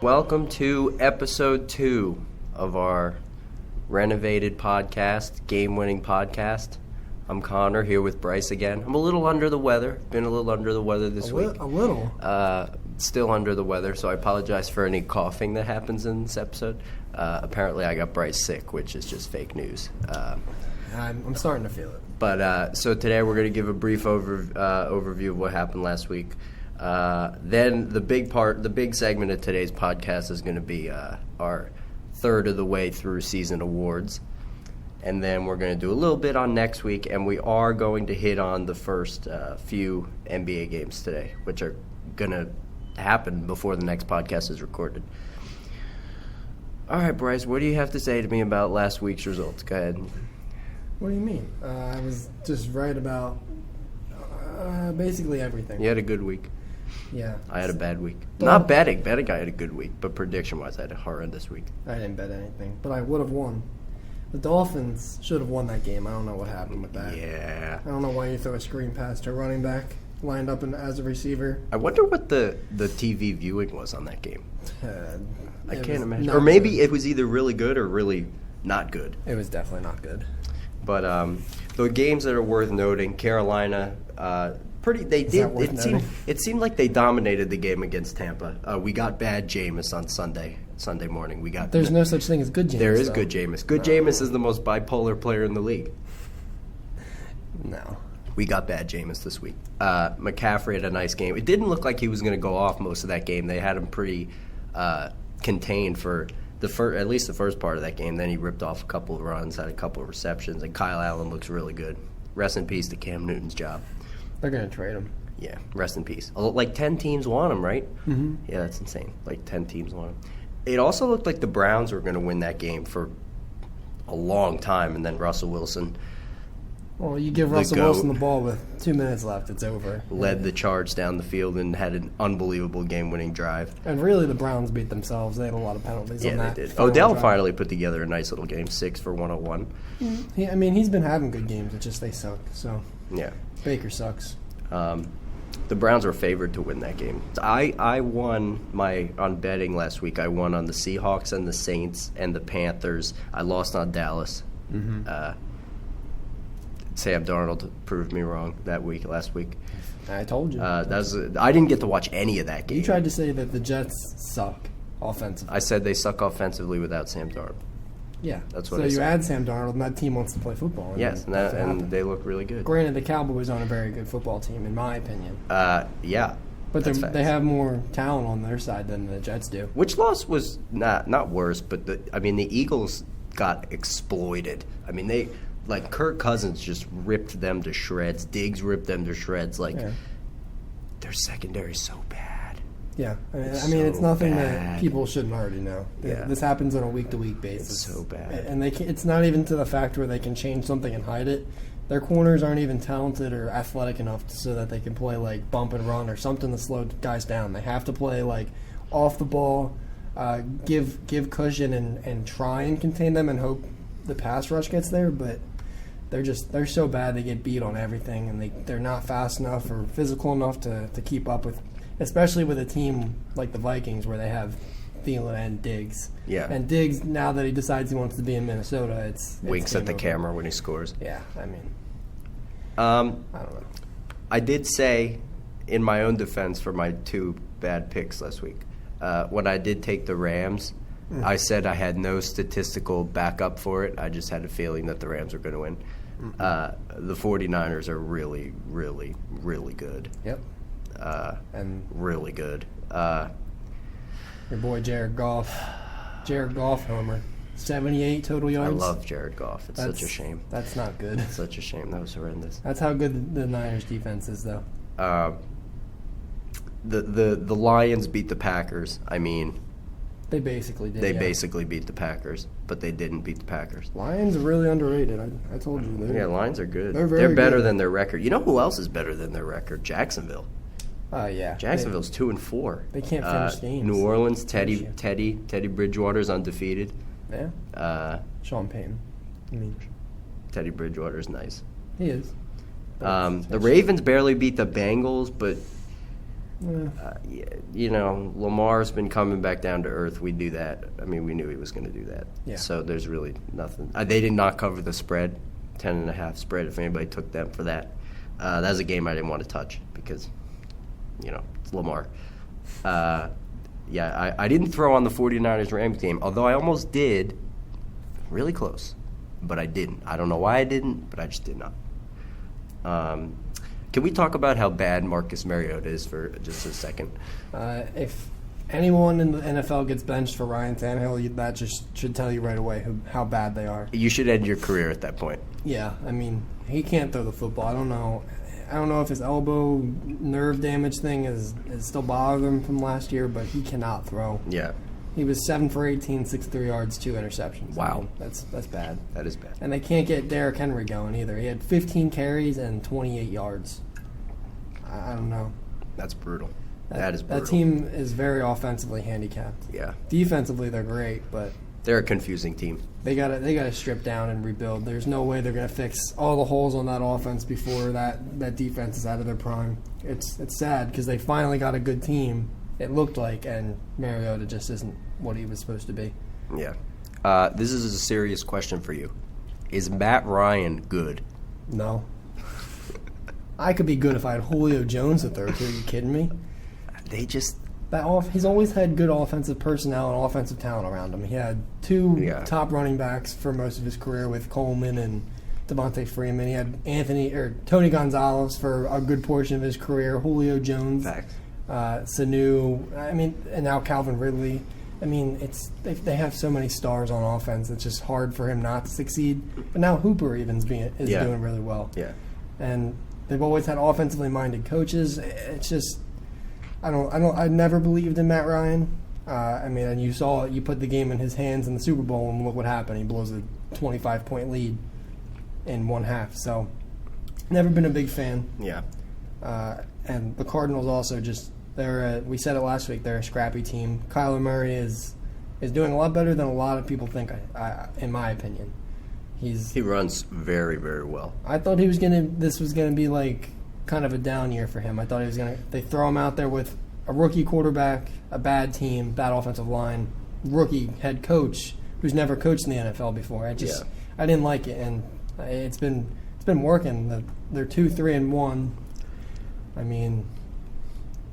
Welcome to episode 2 of our renovated podcast, game-winning podcast. I'm Connor, here with Bryce again. I'm a little under the weather. Been a little under the weather this week. A little? Still under the weather, so I apologize for any coughing that happens in this episode. Apparently I got Bryce sick, which is just fake news. I'm starting to feel it. But so today we're going to give a brief overview of what happened last week. Then the big segment of today's podcast is going to be our third of the way through season awards. And then we're going to do a little bit on next week, and we are going to hit on the first few NBA games today, which are going to happen before the next podcast is recorded. All right, Bryce, what do you have to say to me about last week's results? Go ahead. What do you mean? I was just right about basically everything. You had a good week. Yeah. I had a bad week. Not betting. Betting I had a good week, but prediction-wise I had a horrendous week. I didn't bet anything, but I would have won. The Dolphins should have won that game. I don't know what happened with that. Yeah. I don't know why you throw a screen pass to a running back lined up as a receiver. I wonder what the TV viewing was on that game. I can't imagine. Or maybe good. It was either really good or really not good. It was definitely not good. But the games that are worth noting, Carolina, it seemed like they dominated the game against Tampa. We got bad Jameis on Sunday morning. There's no such thing as good Jameis. There is good Jameis. Good Jameis is the most bipolar player in the league. No. We got bad Jameis this week. McCaffrey had a nice game. It didn't look like he was going to go off most of that game. They had him pretty contained for at least the first part of that game. Then he ripped off a couple of runs, had a couple of receptions, and Kyle Allen looks really good. Rest in peace to Cam Newton's job. They're going to trade him. Yeah, rest in peace. Like 10 teams want him, right? Mm-hmm. Yeah, that's insane. Like 10 teams want him. It also looked like the Browns were going to win that game for a long time, and then Russell Wilson. Well, you give Russell Wilson the ball with 2 minutes left, it's over. Led the charge down the field and had an unbelievable game-winning drive. And really, the Browns beat themselves. They had a lot of penalties on that. Yeah, they did. Odell finally put together a nice little game, 6 for 101. Mm-hmm. He's been having good games. It's just they suck. So yeah, Baker sucks. The Browns were favored to win that game. I won on betting last week. I won on the Seahawks and the Saints and the Panthers. I lost on Dallas. Mm-hmm. Sam Darnold proved me wrong last week. I told you. I didn't get to watch any of that game. You tried to say that the Jets suck offensively. I said they suck offensively without Sam Darnold. Yeah. That's what I said. So you add Sam Darnold, and that team wants to play football. Yes, and they look really good. Granted, the Cowboys aren't a very good football team, in my opinion. Yeah. But they have more talent on their side than the Jets do. Which loss was not worse, but the Eagles got exploited. Kirk Cousins just ripped them to shreds. Diggs ripped them to shreds. Their secondary is so bad. Yeah. It's nothing that people shouldn't already know. Yeah. This happens on a week-to-week basis. It's so bad. And it's not even to the fact where they can change something and hide it. Their corners aren't even talented or athletic enough so that they can play bump and run or something to slow guys down. They have to play off the ball, give cushion and try and contain them and hope the pass rush gets there, but they're so bad they get beat on everything, and they're not fast enough or physical enough to keep up with, especially with a team like the Vikings where they have Thielen and Diggs. Yeah. And Diggs, now that he decides he wants to be in Minnesota, it's winks at the over. camera when he scores. Yeah, I don't know. I did say, in my own defense, for my 2 bad picks last week, when I did take the Rams, I said I had no statistical backup for it. I just had a feeling that the Rams were going to win. The 49ers are really, really, really good. Yep. And really good. Your boy Jared Goff homer. 78 total yards. I love Jared Goff. That's such a shame. That's not good. It's such a shame. That was horrendous. That's how good the Niners defense is, though. The Lions beat the Packers. They basically did. They basically beat the Packers, but they didn't beat the Packers. Lions are really underrated. I told you. Lions are good. They're better good. than their record. You know who else is better than their record? Jacksonville. Yeah. Jacksonville's 2-4. They can't finish games. New Orleans, Teddy Bridgewater's undefeated. Yeah. Sean Payton. Teddy Bridgewater's nice. He is. The Ravens barely beat the Bengals, but Lamar's been coming back down to earth. We do that. I mean, we knew he was going to do that. Yeah. So there's really nothing. They did not cover the spread, 10.5 spread. If anybody took them for that, that was a game I didn't want to touch because, it's Lamar. I didn't throw on the 49ers-Rams game, although I almost did. Really close, but I didn't. I don't know why I didn't, but I just did not. Can we talk about how bad Marcus Mariota is for just a second? If anyone in the NFL gets benched for Ryan Tannehill, that just should tell you right away how bad they are. You should end your career at that point. Yeah, I mean, he can't throw the football. I don't know if his elbow nerve damage thing is still bothering him from last year, but he cannot throw. Yeah. He was 7 for 18, 63 yards, 2 interceptions. Wow. I mean, that's bad. That is bad. And they can't get Derrick Henry going either. He had 15 carries and 28 yards. I don't know. That's brutal. That is brutal. That team is very offensively handicapped. Yeah. Defensively, they're great, but they're a confusing team. They gotta strip down and rebuild. There's no way they're gonna fix all the holes on that offense before that defense is out of their prime. It's sad because they finally got a good team. It looked like, and Mariota just isn't what he was supposed to be. Yeah. This is a serious question for you. Is Matt Ryan good? No. I could be good if I had Julio Jones the third. Are you kidding me? He's always had good offensive personnel and offensive talent around him. He had two top running backs for most of his career with Coleman and Devontae Freeman. He had Tony Gonzalez for a good portion of his career. Julio Jones. Facts. Sanu, and now Calvin Ridley. I mean, they have so many stars on offense. It's just hard for him not to succeed. But now Hooper is doing really well. Yeah, and they've always had offensively minded coaches. It's just I never believed in Matt Ryan. And you saw it. You put the game in his hands in the Super Bowl, and look what happened. He blows a 25-point lead in one half. So, never been a big fan. Yeah. And the Cardinals also we said it last week, they're a scrappy team. Kyler Murray is doing a lot better than a lot of people think, in my opinion. He runs very, very well. I thought this was going to be like kind of a down year for him. I thought they throw him out there with a rookie quarterback, a bad team, bad offensive line, rookie head coach who's never coached in the NFL before. I didn't like it, and it's been working. They're 2-3-1. I mean,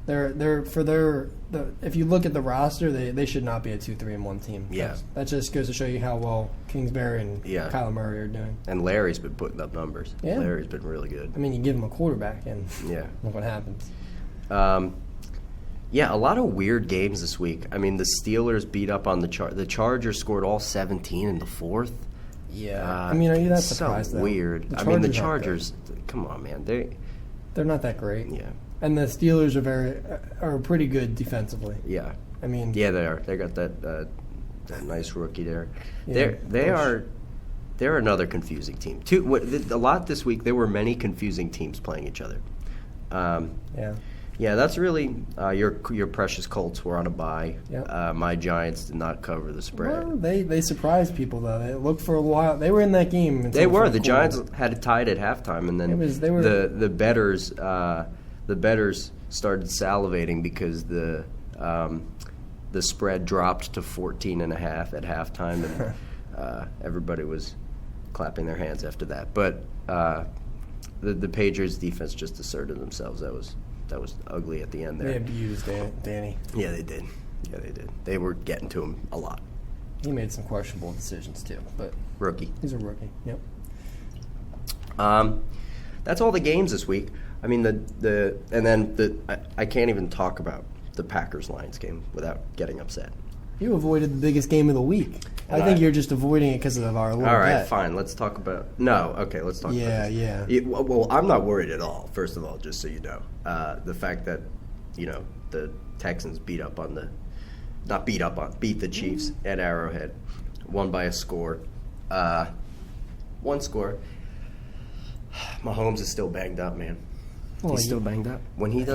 if you look at the roster, they should not be a 2-3-1 team. Yeah, that just goes to show you how well Kingsbury and Kyler Murray are doing. And Larry's been putting up numbers. Yeah, Larry's been really good. I mean, you give him a quarterback, and look what happens. A lot of weird games this week. I mean, the Steelers beat up on the Chargers scored all 17 in the fourth. Yeah, are you that surprised? So weird. The Chargers. Come on, man. They're not that great. Yeah. And the Steelers are pretty good defensively. Yeah. They are. They got that nice rookie there. Yeah, They're another confusing team. A lot this week. There were many confusing teams playing each other. Yeah, that's really your precious Colts were on a bye. Yep. My Giants did not cover the spread. Well, they surprised people though. They looked for a while. They were in that game. They were. The Giants had it tied at halftime, and then the bettors started salivating because the spread dropped to 14.5 at halftime, and everybody was clapping their hands after that. But the Patriots defense just asserted themselves. That was ugly at the end there. They abused Danny. Yeah, they did. They were getting to him a lot. He made some questionable decisions too, but rookie. He's a rookie. Yep. That's all the games this week. I mean I can't even talk about the Packers-Lions game without getting upset. You avoided the biggest game of the week. I think you're just avoiding it because of our little bet. All right, bet. Fine. Let's talk about... No, okay, let's talk about this. Yeah. Well, I'm not worried at all, first of all, just so you know. The fact that, the Texans beat the Chiefs at Arrowhead. Won by a score. One score. Mahomes is still banged up, man. Well, he's still banged up. When he's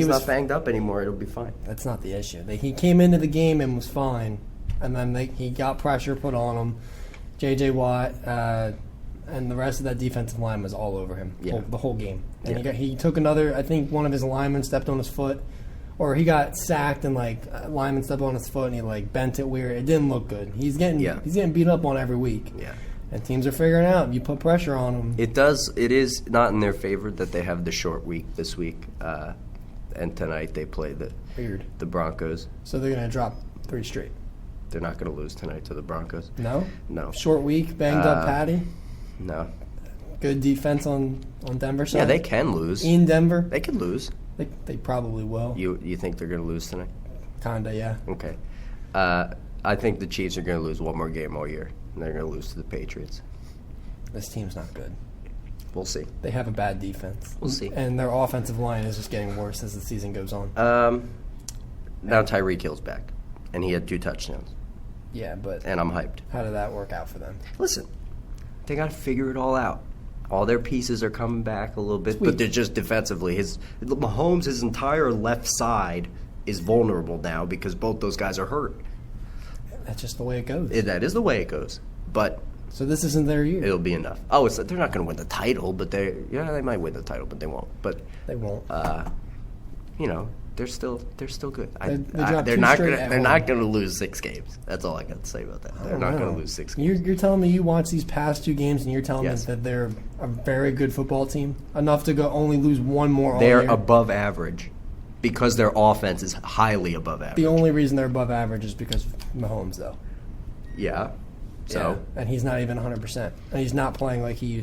not banged up anymore, it'll be fine. That's not the issue. He came into the game and was fine, and then he got pressure put on him. J.J. Watt and the rest of that defensive line was all over him the whole game. And he took another. I think one of his linemen stepped on his foot. or he got sacked and like a lineman stepped on his foot and he like bent it weird. It didn't look good. He's getting beat up on every week. Yeah. And teams are figuring out. You put pressure on them. It is not in their favor that they have the short week this week. And tonight they play the Broncos. So they're going to drop 3 straight. They're not going to lose tonight to the Broncos. No? No. Short week, banged up Patty. No. Good defense on Denver side. Yeah, they can lose. In Denver. They can lose. They probably will. You think they're going to lose tonight? Kinda, yeah. Okay. I think the Chiefs are going to lose one more game all year, and they're going to lose to the Patriots. This team's not good. We'll see. They have a bad defense. We'll see. And their offensive line is just getting worse as the season goes on. Now Tyreek Hill's back, and he had 2 touchdowns. Yeah, but And I'm hyped. how did that work out for them? Listen, they got to figure it all out. All their pieces are coming back a little bit, but they're just defensively. Mahomes, his entire left side is vulnerable now because both those guys are hurt. That's just the way it goes. That is the way it goes. But so this isn't their year. it'll be enough. Oh, they're not going to win the title, but they might win the title, but they won't. But They won't. they're still good. They They're not going to lose 6 games. That's all I got to say about that. They're not going to lose 6 games. You're telling me you watch these past 2 games and you're telling Yes. me that they're a very good football team enough to go only lose 1 more all They're year? above average because their offense is highly above average. The only reason they're above average is because of Mahomes, though. Yeah. So Yeah. And he's not even 100%, and he's not playing like he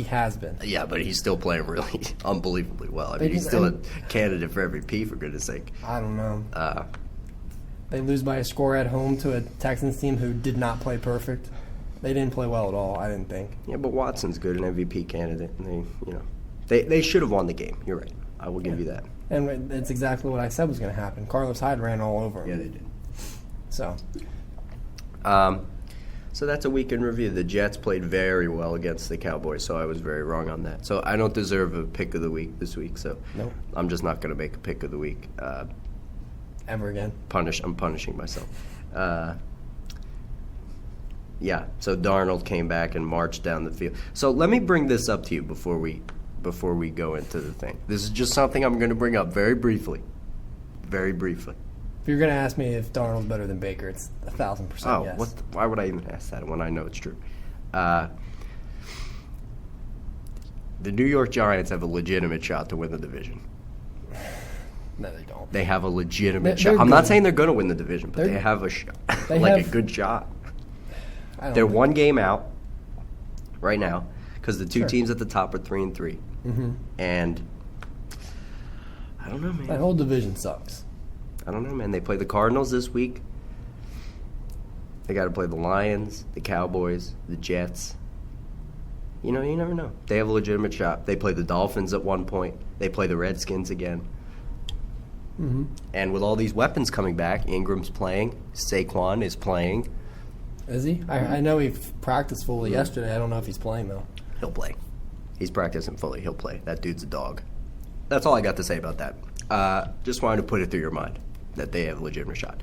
has been. yeah, but he's still playing really unbelievably well. I mean, he's still a candidate for MVP, for goodness sake. I don't know. They lose by a score at home to a Texans team who did not play perfect. They didn't play well at all, I didn't think. Yeah, but Watson's good, an MVP candidate. And they should have won the game. You're right. I will give you that. And it's exactly what I said was going to happen. Carlos Hyde ran all over him. Yeah, they did. So, So that's a week in review. The Jets played very well against the Cowboys, so I was very wrong on that. So I don't deserve a pick of the week this week, so Nope. I'm just not going to make a pick of the week. ever again. I'm punishing myself. Yeah, so Darnold came back and marched down the field. So let me bring this up to you before we go into the thing. This is just something I'm going to bring up very briefly. Very briefly. If you're going to ask me if Darnold's better than Baker, it's 1,000% Oh, yes. why would I even ask that when I know it's true? The New York Giants have a legitimate shot to win the division. No, they don't. They have a legitimate They're shot. I'm not good. saying they're going to win the division, but They're- they have a shot. they Like have- a good shot. I don't They're think- one game out right now because the 2 Sure. teams at the top are 3-3. Mm-hmm. And I don't know, man. That whole division sucks. I don't know, man. They play the Cardinals this week. They got to play the Lions, the Cowboys, the Jets. You never know. They have a legitimate shot. They play the Dolphins at one point. They play the Redskins again. Mm-hmm. And with all these weapons coming back, Ingram's playing, Saquon is playing. Is he? I know he practiced fully yesterday. I don't know if he's playing, though. He'll play. He's practicing fully. He'll play. That dude's a dog. That's all I got to say about that. Just wanted to put it through your mind that they have a legitimate shot.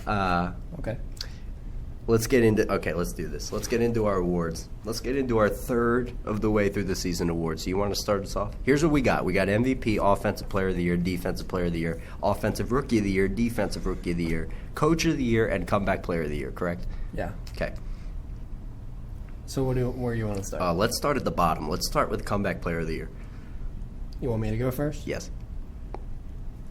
Okay. Let's do this. Let's get into our awards. Let's get into our third of the way through the season awards. So you want to start us off? Here's what we got. We got MVP, Offensive Player of the Year, Defensive Player of the Year, Offensive Rookie of the Year, Defensive Rookie of the Year, Coach of the Year, and Comeback Player of the Year, correct? Yeah. Okay. So where do you want to start? Let's start at the bottom. Let's start with Comeback Player of the Year. You want me to go first? Yes.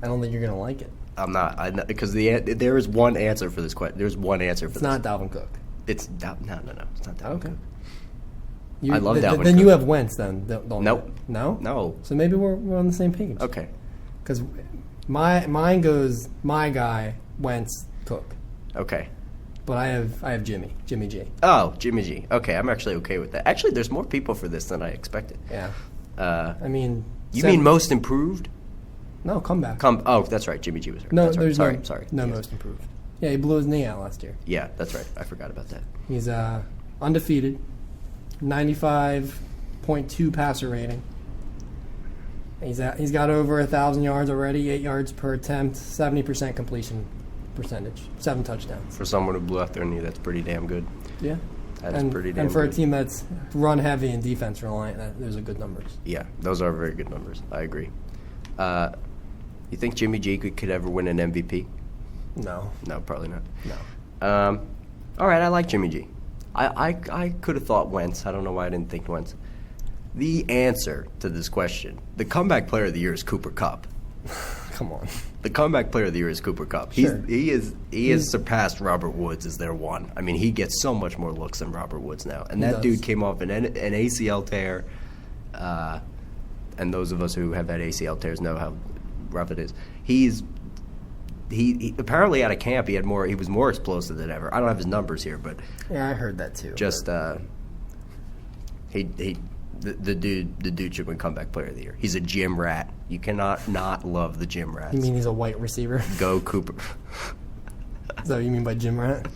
I don't think you're going to like it. I'm not. Because there is one answer for this question. There's one answer for It's this. not Dalvin Cook. No. It's not Dalvin Okay. Cook. I love Dalvin Then Cook. you have Wentz, then. Don't Nope. No? No. So maybe we're on the same page. Okay. Because mine goes my guy, Wentz, Cook. Okay. But I have Jimmy G. Oh, Jimmy G. Okay, I'm actually okay with that. Actually, there's more people for this than I expected. Yeah. I mean... You mean most improved? No, comeback. Oh, that's right. Jimmy G was hurt. No, That's right. there's Sorry. no Yes. most improved. Yeah, he blew his knee out last year. Yeah, that's right. I forgot about that. He's undefeated, 95.2 passer rating. He's got over 1,000 yards already, 8 yards per attempt, 70% completion percentage, 7 touchdowns. For someone who blew out their knee, that's pretty damn good. Yeah. That is pretty damn And for good. a team that's run heavy and defense reliant, those are good numbers. Yeah, those are very good numbers. I agree. You think Jimmy G could ever win an MVP? No. No, probably not. No. All right, I like Jimmy G. I could have thought Wentz. I don't know why I didn't think Wentz. The answer to this question, the comeback player of the year is Cooper Kupp. Come on. The comeback player of the year is Cooper Kupp. Sure. He has surpassed Robert Woods as their one. I mean, he gets so much more looks than Robert Woods now. And that dude came off an ACL tear. And those of us who have had ACL tears know how rough it is. He apparently out of camp he was more explosive than ever. I don't have his numbers here, but yeah, I heard that too. Just the dude should win comeback player of the year. He's a gym rat. You cannot not love the gym rats. You mean he's a white receiver? Go Cooper. Is that what you mean by gym rat?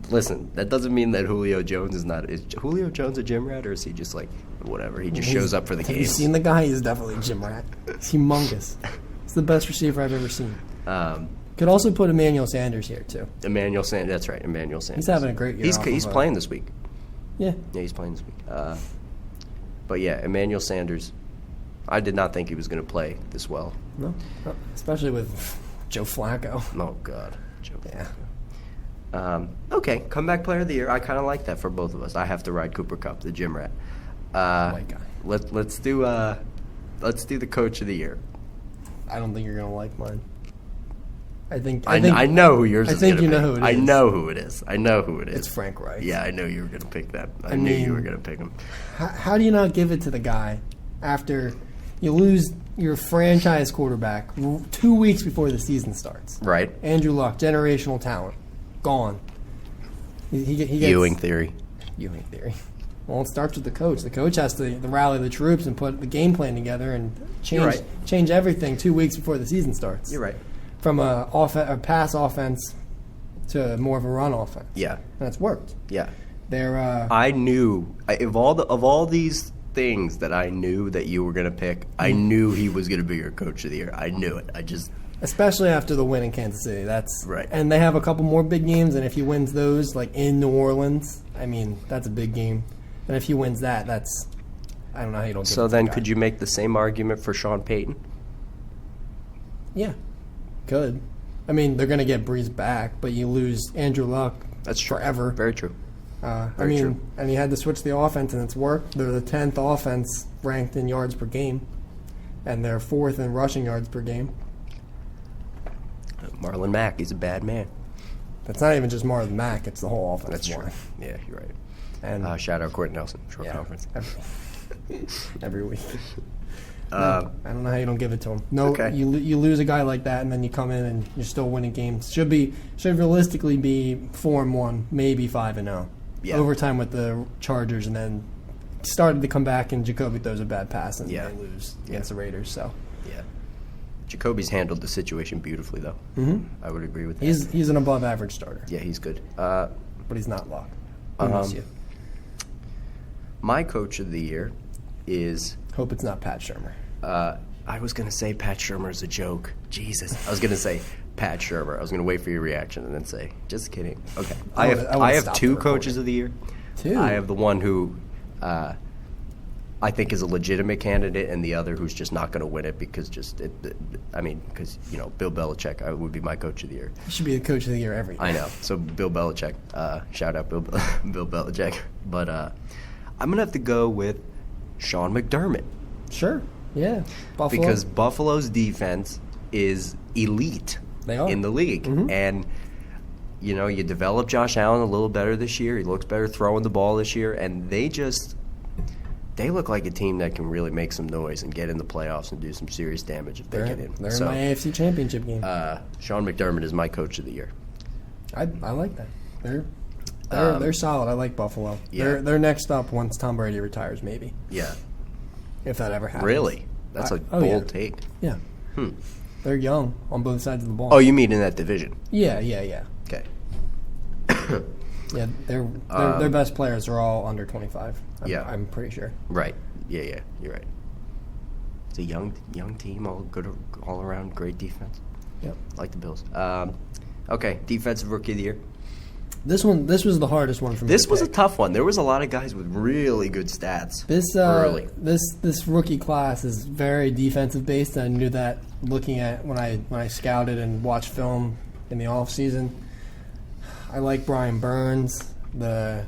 Listen, that doesn't mean that Julio Jones is not. Is Julio Jones a gym rat, or is he just like whatever? He just shows up for the games. Have you seen the guy? He's definitely a gym rat. He's humongous. He's the best receiver I've ever seen. Could also put Emmanuel Sanders here too. Emmanuel Sanders, that's right. Emmanuel Sanders. He's having a great year. He's playing this week. Yeah. Yeah, he's playing this week. But yeah, Emmanuel Sanders. I did not think he was going to play this well. No, especially with Joe Flacco. Oh God, Joe Yeah. Flacco. Okay, comeback player of the year. I kind of like that for both of us. I have to ride Cooper Kupp, the gym rat. White guy. Let's do the coach of the year. I don't think you're gonna like mine. I know who yours is. I think you pick. know who it is. I know who it is. I know who it is. It's Frank Reich. Yeah, I know you were going to pick that. I knew you were going to pick him. How do you not give it to the guy after you lose your franchise quarterback 2 weeks before the season starts? Right. Andrew Luck, generational talent, gone. He gets, Ewing theory. Ewing theory. Well, it starts with the coach. The coach has to rally the troops and put the game plan together and change everything 2 weeks before the season starts. You're right. From a pass offense to more of a run offense. Yeah. And it's worked. Yeah. I knew of all these things that I knew that you were going to pick, I knew he was going to be your coach of the year. I knew it. Especially after the win in Kansas City. That's right. And they have a couple more big games, and if he wins those, like in New Orleans, I mean, that's a big game. And if he wins that, that's I don't know how you don't get So then could you make the same argument for Sean Payton? Yeah. Could. I mean, they're going to get Breeze back, but you lose Andrew Luck forever. Very true. Very true. And you had to switch the offense, and it's worked. They're the 10th offense ranked in yards per game, and they're 4th in rushing yards per game. Marlon Mack, he's a bad man. That's not even just Marlon Mack; it's the whole offense. That's true. Yeah, you're right. And shout out Courtney Nelson, short conference. Every week. I don't know how you don't give it to him. No, okay. You lose a guy like that, and then you come in and you're still winning games. Should realistically be 4-1, maybe 5-0. Yeah. Overtime with the Chargers, and then started to come back, and Jacoby throws a bad pass, and they lose against the Raiders. So yeah, Jacoby's handled the situation beautifully, though. Mm-hmm. I would agree with that. He's an above average starter. Yeah, he's good. But he's not Luck. Who knows you? My coach of the year is. Hope it's not Pat Shurmur. I was going to say Pat Shurmur is a joke. Jesus. I was going to say Pat Shurmur. I was going to wait for your reaction and then say, just kidding. Okay. I have two coaches of the year. Two? I have the one who I think is a legitimate candidate and the other who's just not going to win it because Bill Belichick would be my coach of the year. He should be the coach of the year every year. I know. So Bill Belichick. Shout out Bill Belichick. But I'm going to have to go with Sean McDermott. Sure. Yeah. Buffalo. Because Buffalo's defense is elite in the league. Mm-hmm. And, you develop Josh Allen a little better this year. He looks better throwing the ball this year. And they look like a team that can really make some noise and get in the playoffs and do some serious damage if they get in. They're in my AFC Championship game. Sean McDermott is my coach of the year. I like that. They're solid. I like Buffalo. Yeah. They're next up once Tom Brady retires, maybe. Yeah. If that ever happens. Really? That's a bold take. Yeah. They're young on both sides of the ball. Oh, you mean in that division? Yeah. Okay. Yeah, their best players are all under 25. I'm pretty sure. Right. Yeah, you're right. It's a young team, all good, all around, great defense. Yep. Like the Bills. Okay, defensive rookie of the year. This was the hardest one for me. This was a tough one. There was a lot of guys with really good stats early. This rookie class is very defensive based. And I knew that looking at when I scouted and watched film in the off season. I like Brian Burns, the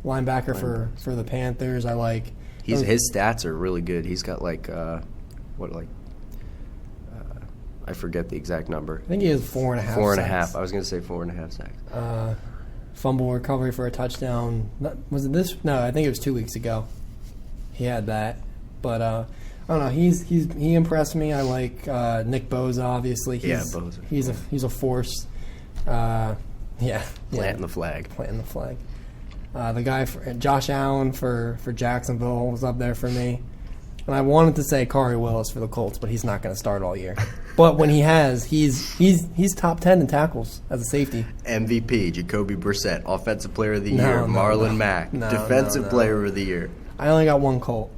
linebacker for the Panthers. I like his stats are really good. He's got I forget the exact number. I think he has 4.5 sacks. 4.5. I was going to say 4.5 sacks. Fumble recovery for a touchdown. Was it this? No, I think it was 2 weeks ago. He had that. But I don't know. He impressed me. I like Nick Bosa, obviously. Bosa. He's a force. Planting the flag. The guy Josh Allen for Jacksonville was up there for me. And I wanted to say Corey Willis for the Colts, but he's not going to start all year. But when he has, he's top 10 in tackles as a safety. MVP, Jacoby Brissett. Offensive Player of the Year, Marlon Mack. Defensive Player of the Year. I only got one Colt,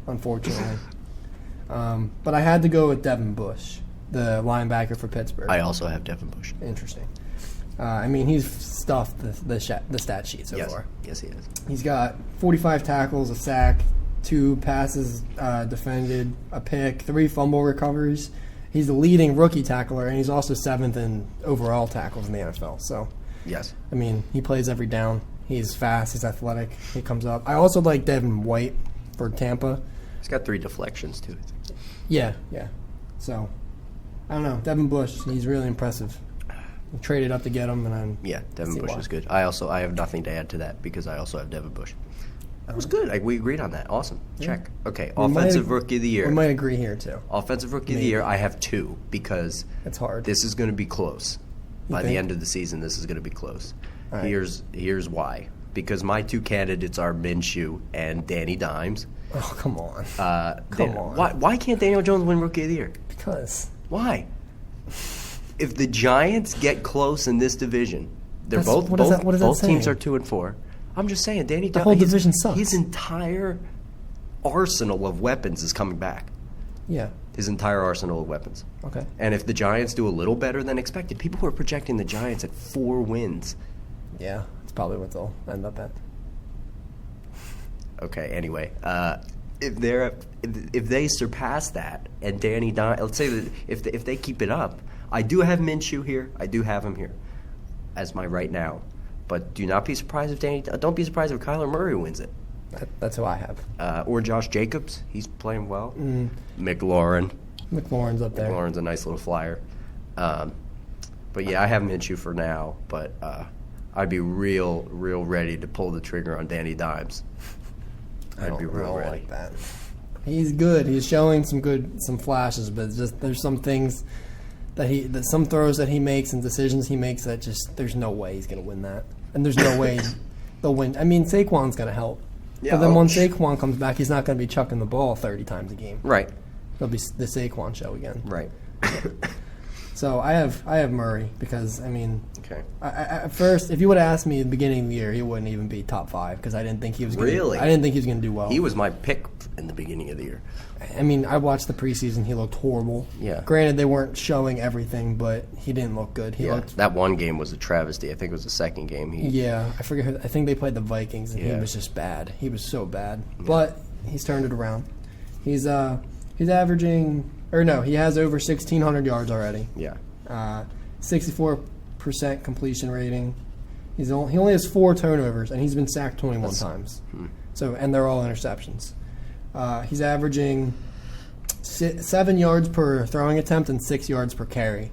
unfortunately. But I had to go with Devin Bush, the linebacker for Pittsburgh. I also have Devin Bush. Interesting. He's stuffed the stat sheet so far. Yes, he has. He's got 45 tackles, a sack, 2 passes defended, a pick, 3 fumble recoveries. He's the leading rookie tackler, and he's also 7th in overall tackles in the NFL. So, yes. He plays every down. He's fast. He's athletic. He comes up. I also like Devin White for Tampa. He's got 3 deflections, too. Yeah. So, I don't know. Devin Bush, he's really impressive. I traded up to get him, and Devin Bush is good. I have nothing to add to that because I also have Devin Bush. That was good. We agreed on that. Awesome. Check. Okay. Offensive Rookie of the Year. We might agree here too. Offensive Rookie of the Year. I have 2 because it's hard. This is going to be close. By the end of the season, this is going to be close. Right. Here's why. Because my 2 candidates are Minshew and Danny Dimes. Oh, come on. Come on. Why can't Daniel Jones win Rookie of the Year? Because. Why? If the Giants get close in this division, both teams are 2-4. I'm just saying, Danny. The whole division sucks. His entire arsenal of weapons is coming back. Yeah. His entire arsenal of weapons. Okay. And if the Giants do a little better than expected, people were projecting the Giants at 4 wins. Yeah, that's probably what they'll end up at. Okay. Anyway, if they surpass that and Danny Dimes, let's say that if they keep it up, I do have Minshew here. I do have him here as my right now. But do not be surprised if don't be surprised if Kyler Murray wins it. That's who I have. Or Josh Jacobs. He's playing well. McLaurin's up there. McLaurin's a nice little flyer. But yeah, I have Minshew for now. But I'd be real ready to pull the trigger on Danny Dimes. I'd be real ready. Like that. He's good. He's showing some flashes, but just there's some things that some throws that he makes and decisions he makes that just there's no way he's going to win that. And there's no way they'll win. Saquon's going to help. Yeah, but then when Saquon comes back, he's not going to be chucking the ball 30 times a game. Right. It'll be the Saquon show again. Right. So I have Murray because, okay. At first, if you would have asked me at the beginning of the year, he wouldn't even be top 5 because I didn't think he was going to. Really? I didn't think he was going to do well. He was my pick in the beginning of the year. I watched the preseason. He looked horrible. Yeah. Granted, they weren't showing everything, but he didn't look good. That one game was a travesty. I think it was the second game. I forget. I think they played the Vikings, and he was just bad. He was so bad. Yeah. But he's turned it around. He's averaging, he has over 1,600 yards already. Yeah. 64% completion rating. He only has 4 turnovers, and he's been sacked 21 times. So, and they're all interceptions. He's averaging 7 yards per throwing attempt and 6 yards per carry.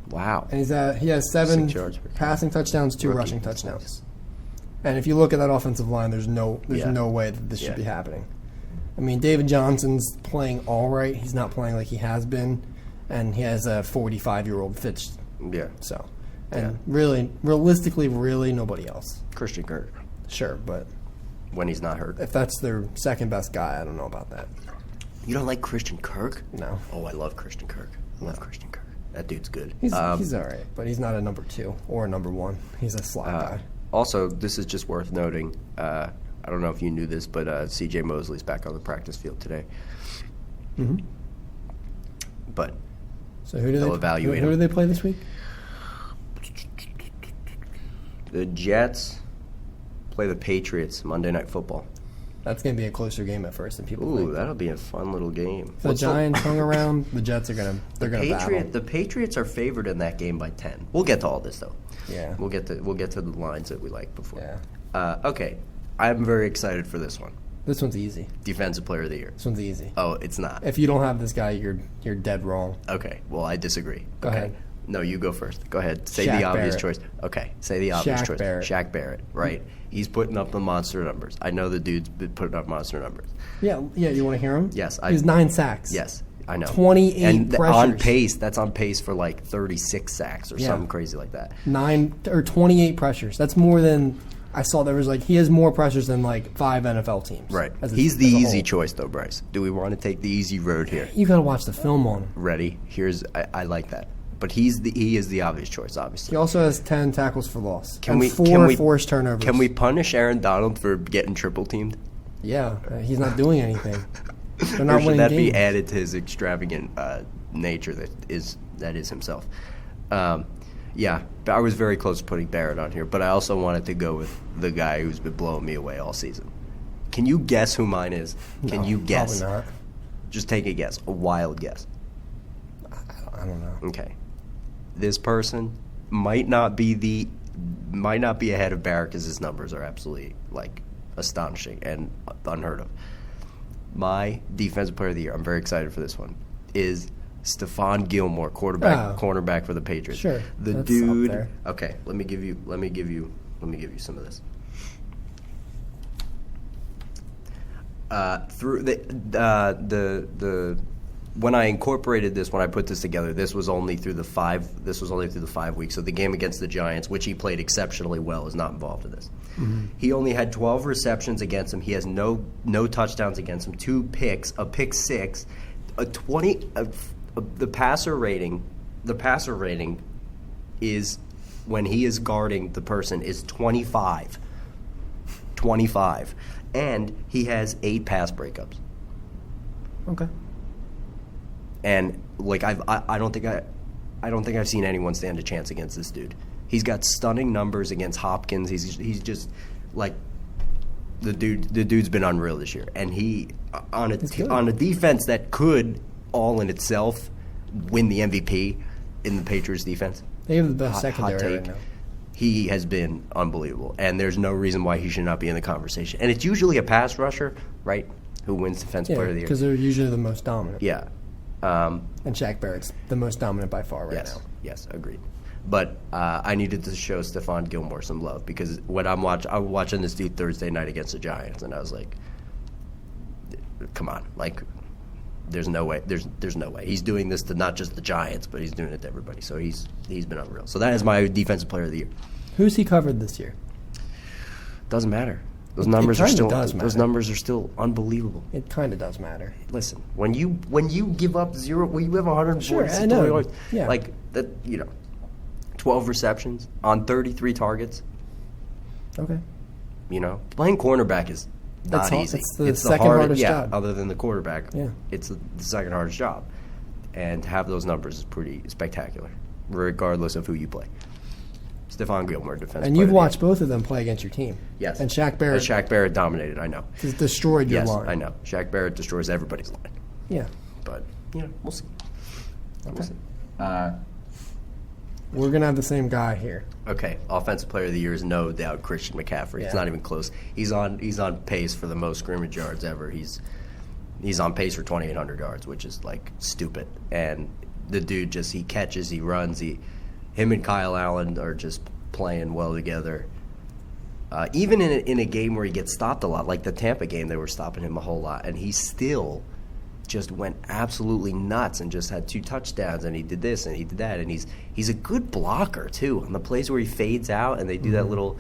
Wow. And he has 7 passing touchdowns, 2 rushing touchdowns. And if you look at that offensive line, there's no way that this should be happening. David Johnson's playing all right. He's not playing like he has been. And he has a 45-year-old Fitz. Yeah. So, really, realistically, nobody else. Christian Kirk. Sure, but when he's not hurt. If that's their second best guy, I don't know about that. You don't like Christian Kirk? No. Oh, I love Christian Kirk. Christian Kirk. That dude's good. He's all right, but he's not a number 2 or a number 1. He's a slot guy. Also, this is just worth noting. I don't know if you knew this, but C.J. Mosley's back on the practice field today. Mm-hmm. But so who do they play this week? The Jets play the Patriots Monday Night Football. That's going to be a closer game at first than people think. Ooh, that'll be a fun little game. The Giants hung around. The Jets are going to battle. The Patriots are favored in that game by 10. We'll get to all this though. Yeah. We'll get to the lines that we liked before. Yeah. Okay. I'm very excited for this one. This one's easy. Defensive Player of the Year. This one's easy. Oh, it's not. If you don't have this guy, you're dead wrong. Okay. Well, I disagree. Go ahead. No, you go first. Go ahead. Say Shaq the obvious Barrett. choice. Okay. Say the obvious Shaq choice. Barrett. Shaq Barrett. Right. He's putting up the monster numbers. I know the dude's been putting up monster numbers. Yeah. You want to hear him? Yes. He has 9 sacks. Yes. I know. 28 and pressures. On pace. That's on pace for like 36 sacks or something crazy like that. 28 pressures. That's more than I saw. There was he has more pressures than 5 NFL teams. Right. He's the easy choice though, Bryce. Do we want to take the easy road here? You got to watch the film on him. Ready? I like that. But he is the obvious choice, obviously. He also has 10 tackles for loss. Can we 4 forced turnovers. Can we punish Aaron Donald for getting triple teamed? Yeah, he's not doing anything. They're Or not should winning that games. be added to his extravagant nature that is himself? Yeah, I was very close to putting Barrett on here, but I also wanted to go with the guy who's been blowing me away all season. Can you guess who mine is? Can you guess? Probably not. Just take a guess, a wild guess. I don't know. Okay. This person might not be ahead of Barrett because his numbers are absolutely astonishing and unheard of. My defensive player of the year, I'm very excited for this one, is Stephon Gilmore, cornerback for the Patriots. Sure. The That's dude. up there. Okay, let me give you some of this. Through the when I incorporated this, when I put this together, this was only through the 5 weeks. So the game against the Giants, which he played exceptionally well, is not involved in this. Mm-hmm. He only had 12 receptions against him. He has no touchdowns against him. 2 picks, a pick 6, a 20. The passer rating is when he is guarding the person is 25. 25, and he has 8 pass breakups. Okay. And I don't think I've seen anyone stand a chance against this dude. He's got stunning numbers against Hopkins. He's just the dude's been unreal this year. And he on a defense that could all in itself win the MVP in the Patriots defense. They have the best secondary right now. He has been unbelievable, and there's no reason why he should not be in the conversation. And it's usually a pass rusher, right, who wins Defensive Player of the Year. Because they're usually the most dominant. Yeah. And Shaq Barrett's the most dominant by far now. Yes, agreed. But I needed to show Stephon Gilmore some love because when I'm watching this dude Thursday night against the Giants, and I was like, come on, there's no way. There's no way. He's doing this to not just the Giants, but he's doing it to everybody. So he's been unreal. So that is my Defensive Player of the Year. Who's he covered this year? Doesn't matter. Those numbers are still unbelievable. It kind of does matter. Listen, when you give up when you have 146 yards, that 12 receptions on 33 targets. Okay. Playing cornerback is not easy. It's the second hardest job. Other than the quarterback. Yeah. It's the second hardest job. And to have those numbers is pretty spectacular, regardless of who you play. Stephon Gilmore, defensive. And you've watched both of them play against your team. Yes. And Shaq Barrett dominated, I know. He's destroyed your line. Yes, I know. Shaq Barrett destroys everybody's line. Yeah. But, we'll see. Okay. We'll see. We're going to have the same guy here. Okay. Offensive Player of the Year is no doubt Christian McCaffrey. Yeah. It's not even close. He's on pace for the most scrimmage yards ever. He's on pace for 2,800 yards, which is, stupid. And the dude he catches, he runs, him and Kyle Allen are just playing well together. Even in a game where he gets stopped a lot, like the Tampa game, they were stopping him a whole lot, and he still just went absolutely nuts and just had 2 touchdowns, and he did this and he did that, and he's a good blocker too on the plays where he fades out and they do that little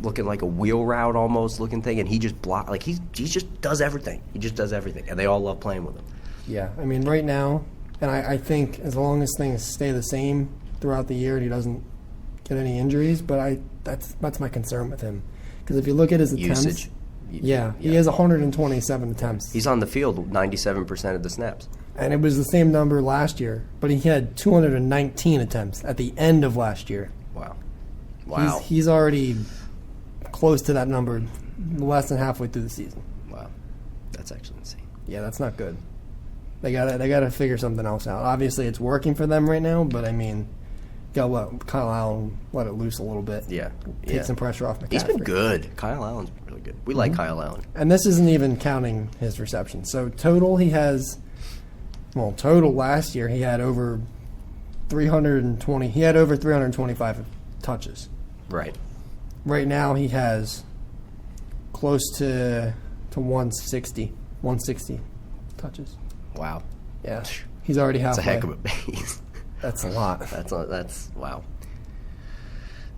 looking like a wheel route almost looking thing, and he just he just does everything. He just does everything, and they all love playing with him. Yeah, I mean right now, and I think as long as things stay the same throughout the year and he doesn't get any injuries, but that's my concern with him. Because if you look at his attempts, usage. he has 127 attempts. He's on the field 97% of the snaps. And it was the same number last year, but he had 219 attempts at the end of last year. Wow. Wow. He's already close to that number, less than halfway through the season. Wow. That's actually insane. Yeah, that's not good. They gotta figure something else out. Obviously, it's working for them right now, but I mean, gotta let Kyle Allen let it loose a little bit. Yeah. Take some pressure off McCaffrey. He's been good. Kyle Allen's been really good. We like Kyle Allen. And this isn't even counting his receptions. So total last year he had over 320. He had over 325 touches. Right. Right now he has close to 160 touches. Wow. Yeah, he's already halfway. That's a heck of a base. That's a lot. That's wow.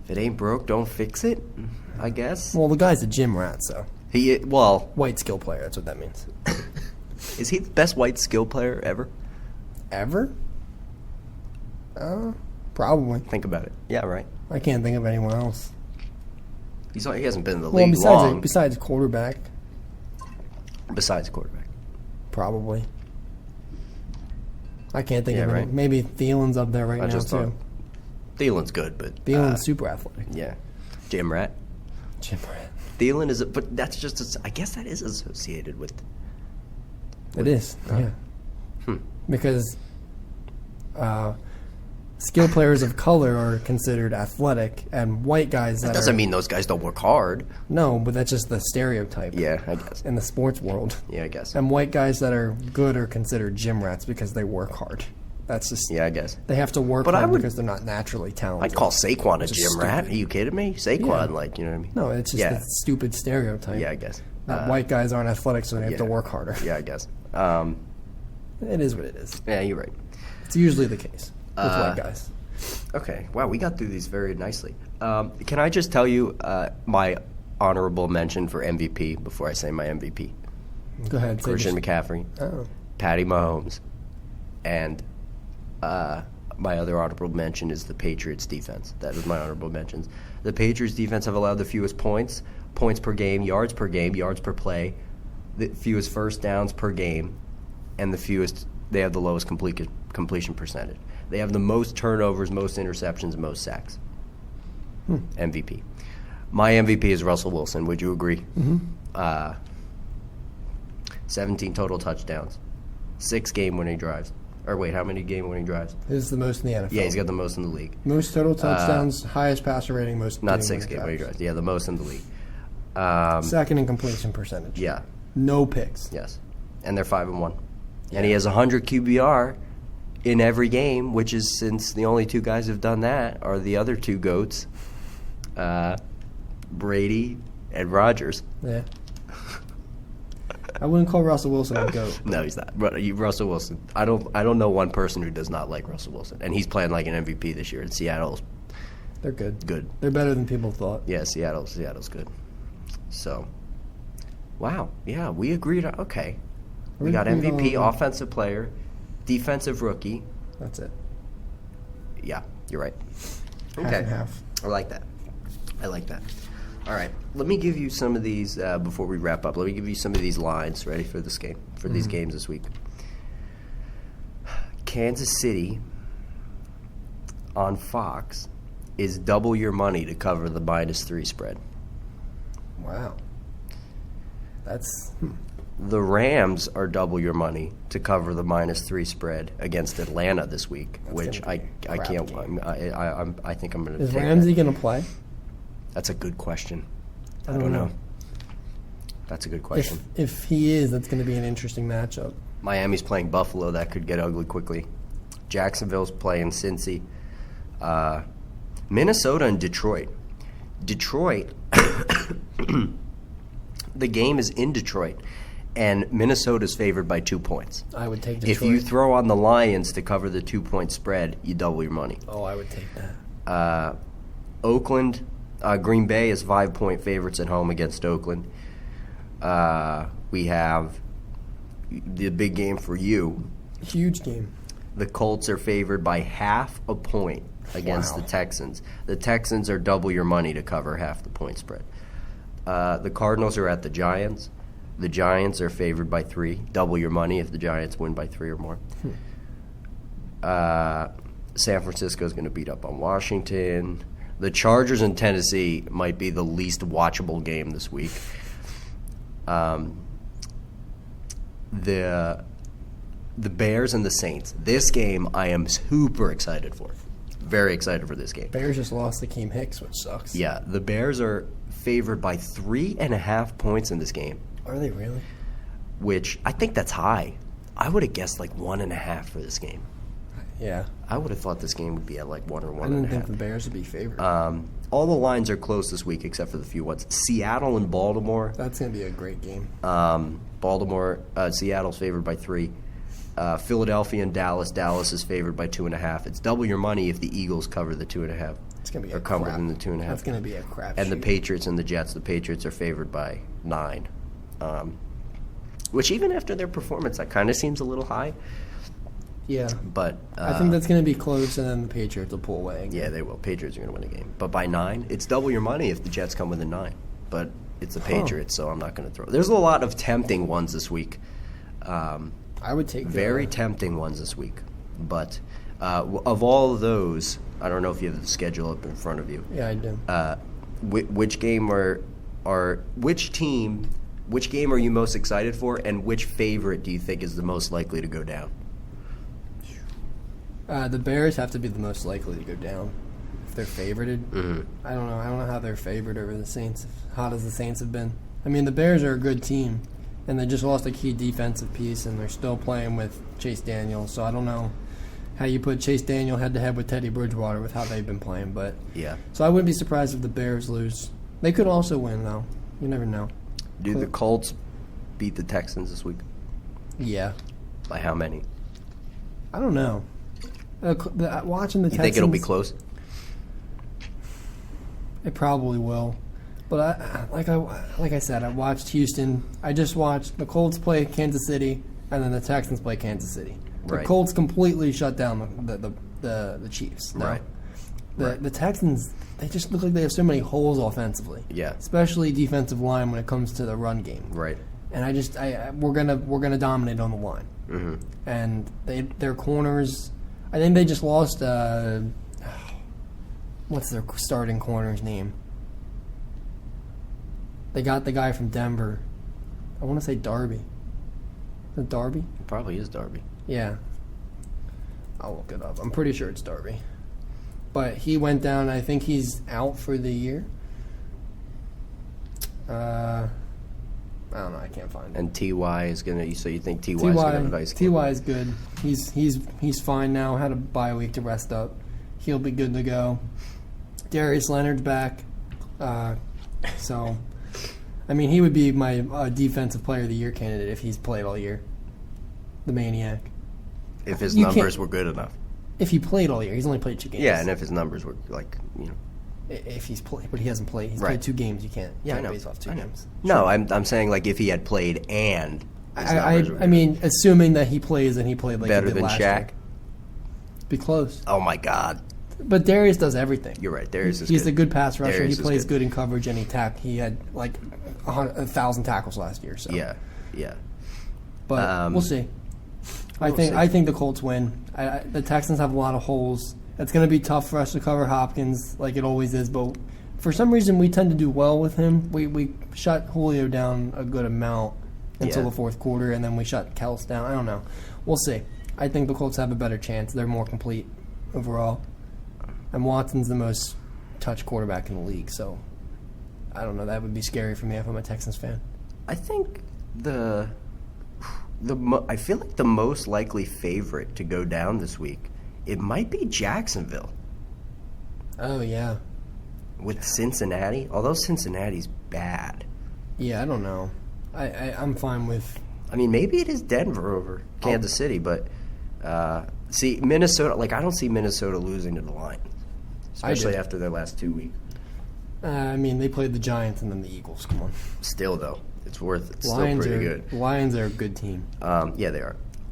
If it ain't broke, don't fix it, I guess. Well, the guy's a gym rat, so. White skill player, that's what that means. Is he the best white skill player ever? Ever? Probably. Think about it. Yeah, right. I can't think of anyone else. He hasn't been in the league besides quarterback. Besides quarterback. Probably. I can't think of right. anyone. Maybe Thielen's up there right now, too. Thielen's good, but... Thielen's super athletic. Yeah. Gym rat. Thielen is... But that's just... I guess that is associated with... It is, yeah. Because skill players of color are considered athletic, and white guys that doesn't mean those guys don't work hard. No, but that's just the stereotype. Yeah, I guess. In the sports world. Yeah, I guess. And white guys that are good are considered gym rats because they work hard. That's just... Yeah, I guess. They have to work hard because they're not naturally talented. I'd call Saquon a gym rat. Are you kidding me? Saquon, you know what I mean? No, it's just a stupid stereotype. Yeah, I guess. White guys aren't athletic, so they have to work harder. Yeah, I guess. It is what it is. Yeah, you're right. It's usually the case with white guys. Okay. Wow, we got through these very nicely. Can I just tell you my honorable mention for MVP before I say my MVP? Go ahead. Christian McCaffrey, Patty Mahomes, and my other honorable mention is the Patriots defense. That is my honorable mentions. The Patriots defense have allowed the fewest points per game, yards per play, the fewest first downs per game, and they have the lowest completion percentage. They have the most turnovers, most interceptions, and most sacks. MVP. My MVP is Russell Wilson. Would you agree? 17 total touchdowns, 6 game-winning drives. Or wait, how many game-winning drives? This is the most in the NFL. Yeah, he's got the most in the league. Most total touchdowns, highest passer rating, most not 6 game-winning drives. Yeah, the most in the league. Second in completion percentage. Yeah. No picks. Yes. And they're 5-1. Yeah. And he has 100 QBR in every game, which is, since the only 2 guys who've done that are the other 2 GOATs, Brady and Rodgers. Yeah. I wouldn't call Russell Wilson a GOAT. No, he's not. Russell Wilson. I don't know one person who does not like Russell Wilson, and he's playing like an MVP this year in Seattle. They're good. Good. They're better than people thought. Yeah, Seattle's good. So, wow. Yeah, we agreed. Okay. We got MVP, offensive player, defensive rookie. That's it. Yeah, you're right. Okay. Half and half. I like that. All right. Let me give you some of these before we wrap up. Let me give you some of these lines ready for this game, for these games this week. Kansas City on Fox is double your money to cover the -3 spread. Wow. That's... The Rams are double your money to cover the -3 spread against Atlanta this week, which I can't. I think I'm going to. Is Ramsey going to play? That's a good question. I don't know. That's a good question. If he is, that's going to be an interesting matchup. Miami's playing Buffalo. That could get ugly quickly. Jacksonville's playing Cincy. Minnesota and Detroit. Detroit. The game is in Detroit, and Minnesota's favored by 2 points. I would take Detroit. If you throw on the Lions to cover the 2-point spread, you double your money. Oh, I would take that. Oakland, Green Bay is 5-point favorites at home against Oakland. We have the big game for you. Huge game. The Colts are favored by 0.5 point against the Texans. The Texans are double your money to cover half the point spread. The Cardinals are at the Giants. The Giants are favored by 3. Double your money if the Giants win by 3 or more. San Francisco is going to beat up on Washington. The Chargers and Tennessee might be the least watchable game this week. The Bears and the Saints. This game I am super excited for. Very excited for this game. Bears just lost to Keem Hicks, which sucks. Yeah, the Bears are favored by 3.5 points in this game. Are they really? Which I think that's high. I would have guessed like 1.5 for this game. Yeah. I would have thought this game would be at like 1 or 1.5. I didn't think the Bears would be favored. All the lines are close this week except for the few ones. Seattle and Baltimore. That's going to be a great game. Seattle's favored by 3. Philadelphia and Dallas. Dallas is favored by 2.5. It's double your money if the Eagles cover the 2.5. It's going to be or come within the 2.5. That's going to be a crap And shoot. the Patriots and the Jets. The Patriots are favored by 9. Which even after their performance, that kind of seems a little high. Yeah. But I think that's going to be close, and then the Patriots will pull away. Yeah, they will. Patriots are going to win the game. But by 9, it's double your money if the Jets come within 9. But it's the Patriots, so I'm not going to throw. There's a lot of tempting ones this week. I would take very tempting ones this week. But of all of those, I don't know if you have the schedule up in front of you. Yeah, I do. Which game are you most excited for, and which favorite do you think is the most likely to go down? The Bears have to be the most likely to go down if they're favorited. Mm-hmm. I don't know how they're favored over the Saints. As hot as the Saints have been. I mean, the Bears are a good team, and they just lost a key defensive piece, and they're still playing with Chase Daniel. So I don't know how you put Chase Daniel head-to-head with Teddy Bridgewater with how they've been playing. But yeah. So I wouldn't be surprised if the Bears lose. They could also win, though. You never know. Do the Colts beat the Texans this week? Yeah. By how many? I don't know. Watching the Texans, You think it'll be close? It probably will. But like I said, I watched Houston. I just watched the Colts play Kansas City, and then the Texans play Kansas City. The Right. Colts completely shut down the Chiefs. No. Right. The Texans, they just look like they have so many holes offensively. Yeah. Especially defensive line when it comes to the run game. Right. And we're gonna dominate on the line. Mm-hmm. And their corners, I think they just lost. What's their starting corner's name? They got the guy from Denver. I want to say Darby. Is it Darby? It probably is Darby. Yeah. I'll look it up. I'm pretty sure it's Darby. But he went down. I think he's out for the year. I don't know. I can't find it. And Ty is gonna. So you think Ty is gonna have a nice game? Ty is good. He's fine now. Had a bye week to rest up. He'll be good to go. Darius Leonard's back. So, I mean, he would be my defensive player of the year candidate if he's played all year. The Maniac. If his You numbers can't- were good enough. If he played all year, he's only played 2 games. Yeah, and if his numbers were If he's played, but he hasn't played. He's Right. played 2 games. You can't. Yeah, I can't know. base off 2 I know. games. No, I'm saying like if he had played and his numbers were I good. mean, assuming that he plays and he played like better he did than last Shaq. year. Be close. Oh my God, But Darius does everything. you're right. Darius is He's good. a good pass rusher. Darius He is plays good in coverage, and he had like 1,000 tackles last year. So Yeah, yeah. but we'll see. I think the Colts win. The Texans have a lot of holes. It's going to be tough for us to cover Hopkins, like it always is. But for some reason, we tend to do well with him. We shut Julio down a good amount until Yeah. the fourth quarter, and then we shut Kels down. I don't know. We'll see. I think the Colts have a better chance. They're more complete overall. And Watson's the most touched quarterback in the league, so I don't know. That would be scary for me if I'm a Texans fan. I think I feel like the most likely favorite to go down this week, it might be Jacksonville Oh, yeah. with Cincinnati. Although Cincinnati's bad. Yeah, I don't know. I'm fine with... I mean, maybe it is Denver over Kansas City, but see, Minnesota, like I don't see Minnesota losing to the Lions, especially do. after their last 2 weeks. I mean, they played the Giants and then the Eagles. Come on. Still, though, it's still Lions pretty good. Lions are a good team. Yeah, they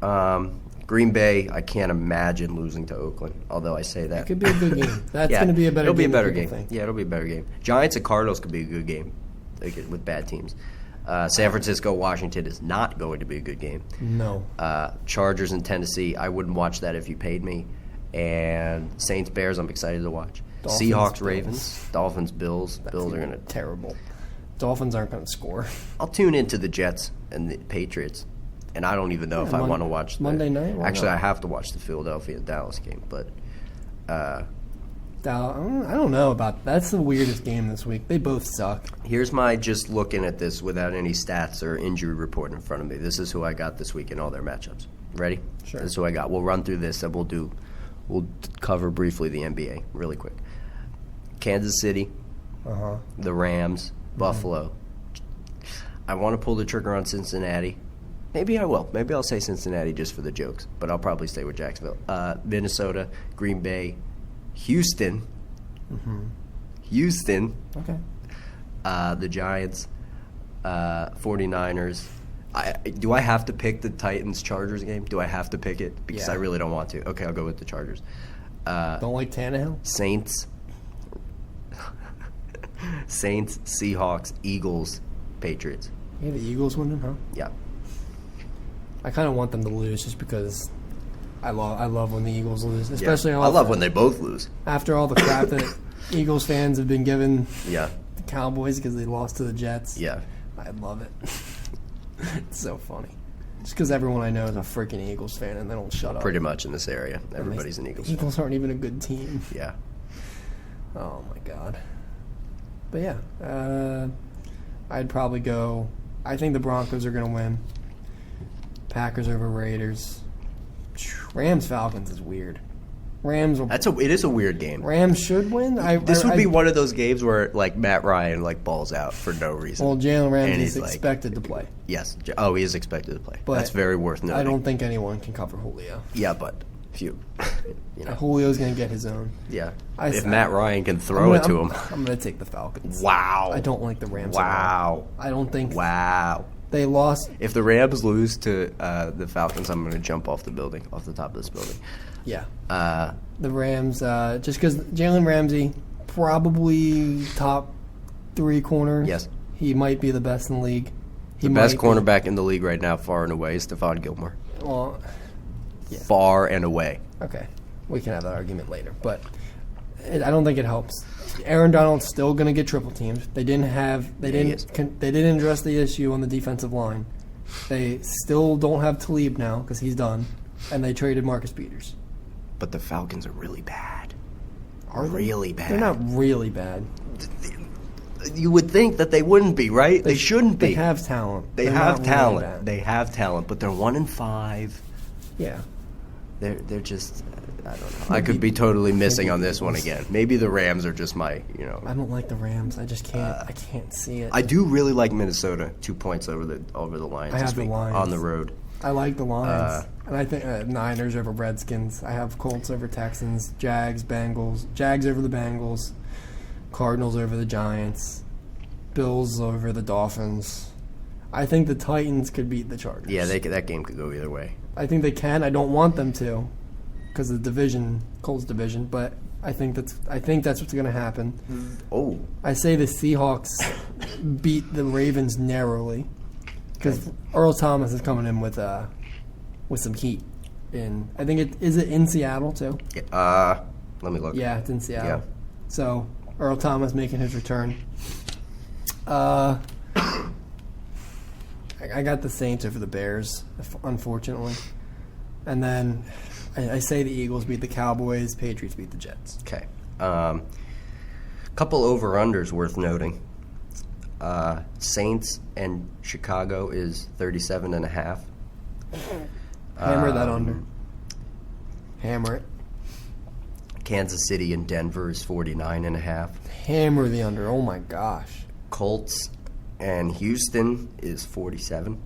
are. Green Bay, I can't imagine losing to Oakland, although I say that. It could be a good game. That's Yeah, going to be a better it'll be a game better than game. people think. Yeah, it'll be a better game. Giants and Cardinals could be a good game with bad teams. San Francisco, Washington is not going to be a good game. No. Chargers and Tennessee, I wouldn't watch that if you paid me. And Saints, Bears, I'm excited to watch. Seahawks, Ravens, Dolphins, Bills. Bills are going to... Terrible. Dolphins aren't going to score. I'll tune into the Jets and the Patriots, and I don't even know if I want to watch Monday night. Actually, I have to watch the Philadelphia and Dallas game, but I don't know about that's the weirdest game this week. They both suck. Here's my just looking at this without any stats or injury report in front of me. This is who I got this week in all their matchups. Ready? Sure. This is who I got. We'll run through this and we'll cover briefly the NBA really quick. Kansas City, the Rams, Buffalo. I want to pull the trigger on Cincinnati. Maybe I will. Maybe I'll say Cincinnati just for the jokes, but I'll probably stay with Jacksonville. Minnesota, Green Bay, Houston. Houston. Okay. The Giants, 49ers. Do I have to pick the Titans-Chargers game? Do I have to pick it? Because I really don't want to. Okay, I'll go with the Chargers. Don't like Tannehill? Saints, Seahawks, Eagles, Patriots. Yeah, the Eagles winning, huh? Yeah. I kind of want them to lose just because I love when the Eagles lose, especially I love when they both lose. After all the crap that Eagles fans have been giving the Cowboys because they lost to the Jets. Yeah. I love it. It's so funny. Just because everyone I know is a freaking Eagles fan and they don't shut up. Pretty much in this area. Everybody's an Eagles fan. Eagles aren't even a good team. Yeah. Oh, my God. But, yeah. I'd probably go... I think the Broncos are going to win. Packers over Raiders. Rams-Falcons is weird. It is a weird game. Rams should win. This would be one of those games where like Matt Ryan like balls out for no reason. Well, Jalen Ramsey is expected to play. Yes. Oh, he is expected to play. But that's very worth noting. I don't think anyone can cover Julio. Yeah, but few. Julio's going to get his own. Yeah. If Matt Ryan can throw it to him. I'm going to take the Falcons. Wow. I don't like the Rams. Wow. I don't think. Wow. They lost. If the Rams lose to the Falcons, I'm going to jump off the top of this building. Yeah. The Rams, just because Jalen Ramsey, probably top 3 corner. Yes. He might be the best in the league. The best cornerback in the league right now, far and away, is Stephon Gilmore. Well, yeah. Far and away. Okay. We can have that argument later. But I don't think it helps. Aaron Donald's still going to get triple teamed. They didn't address the issue on the defensive line. They still don't have Talib now because he's done, and they traded Marcus Peters. But the Falcons are really bad. Are they? Really bad. They're not really bad. You would think that they wouldn't be, right? They shouldn't be. They have talent. They have talent. Really they have talent, but they're 1-5. Yeah. They're just. I don't know. I could be totally missing on this one again. Maybe the Rams are just my, I don't like the Rams. I just can't. I can't see it. I do really like Minnesota. 2 points over the Lions. I have the Lions on the road. I like the Lions, and I think Niners over Redskins. I have Colts over Texans, Jags over the Bengals, Cardinals over the Giants, Bills over the Dolphins. I think the Titans could beat the Chargers. Yeah, that game could go either way. I think they can. I don't want them to, because of the division, Colts division. But I think that's what's going to happen. Oh, I say the Seahawks beat the Ravens narrowly, because Earl Thomas is coming in with some heat. I think is it in Seattle too? Let me look. Yeah, it's in Seattle. Yeah. So Earl Thomas making his return. I got the Saints over the Bears, unfortunately. And then I say the Eagles beat the Cowboys, Patriots beat the Jets. Okay. Couple over-unders worth noting. Saints and Chicago is 37.5. Hammer that under. Hammer it. Kansas City and Denver is 49.5. Hammer the under. Oh, my gosh. Colts and Houston is 47.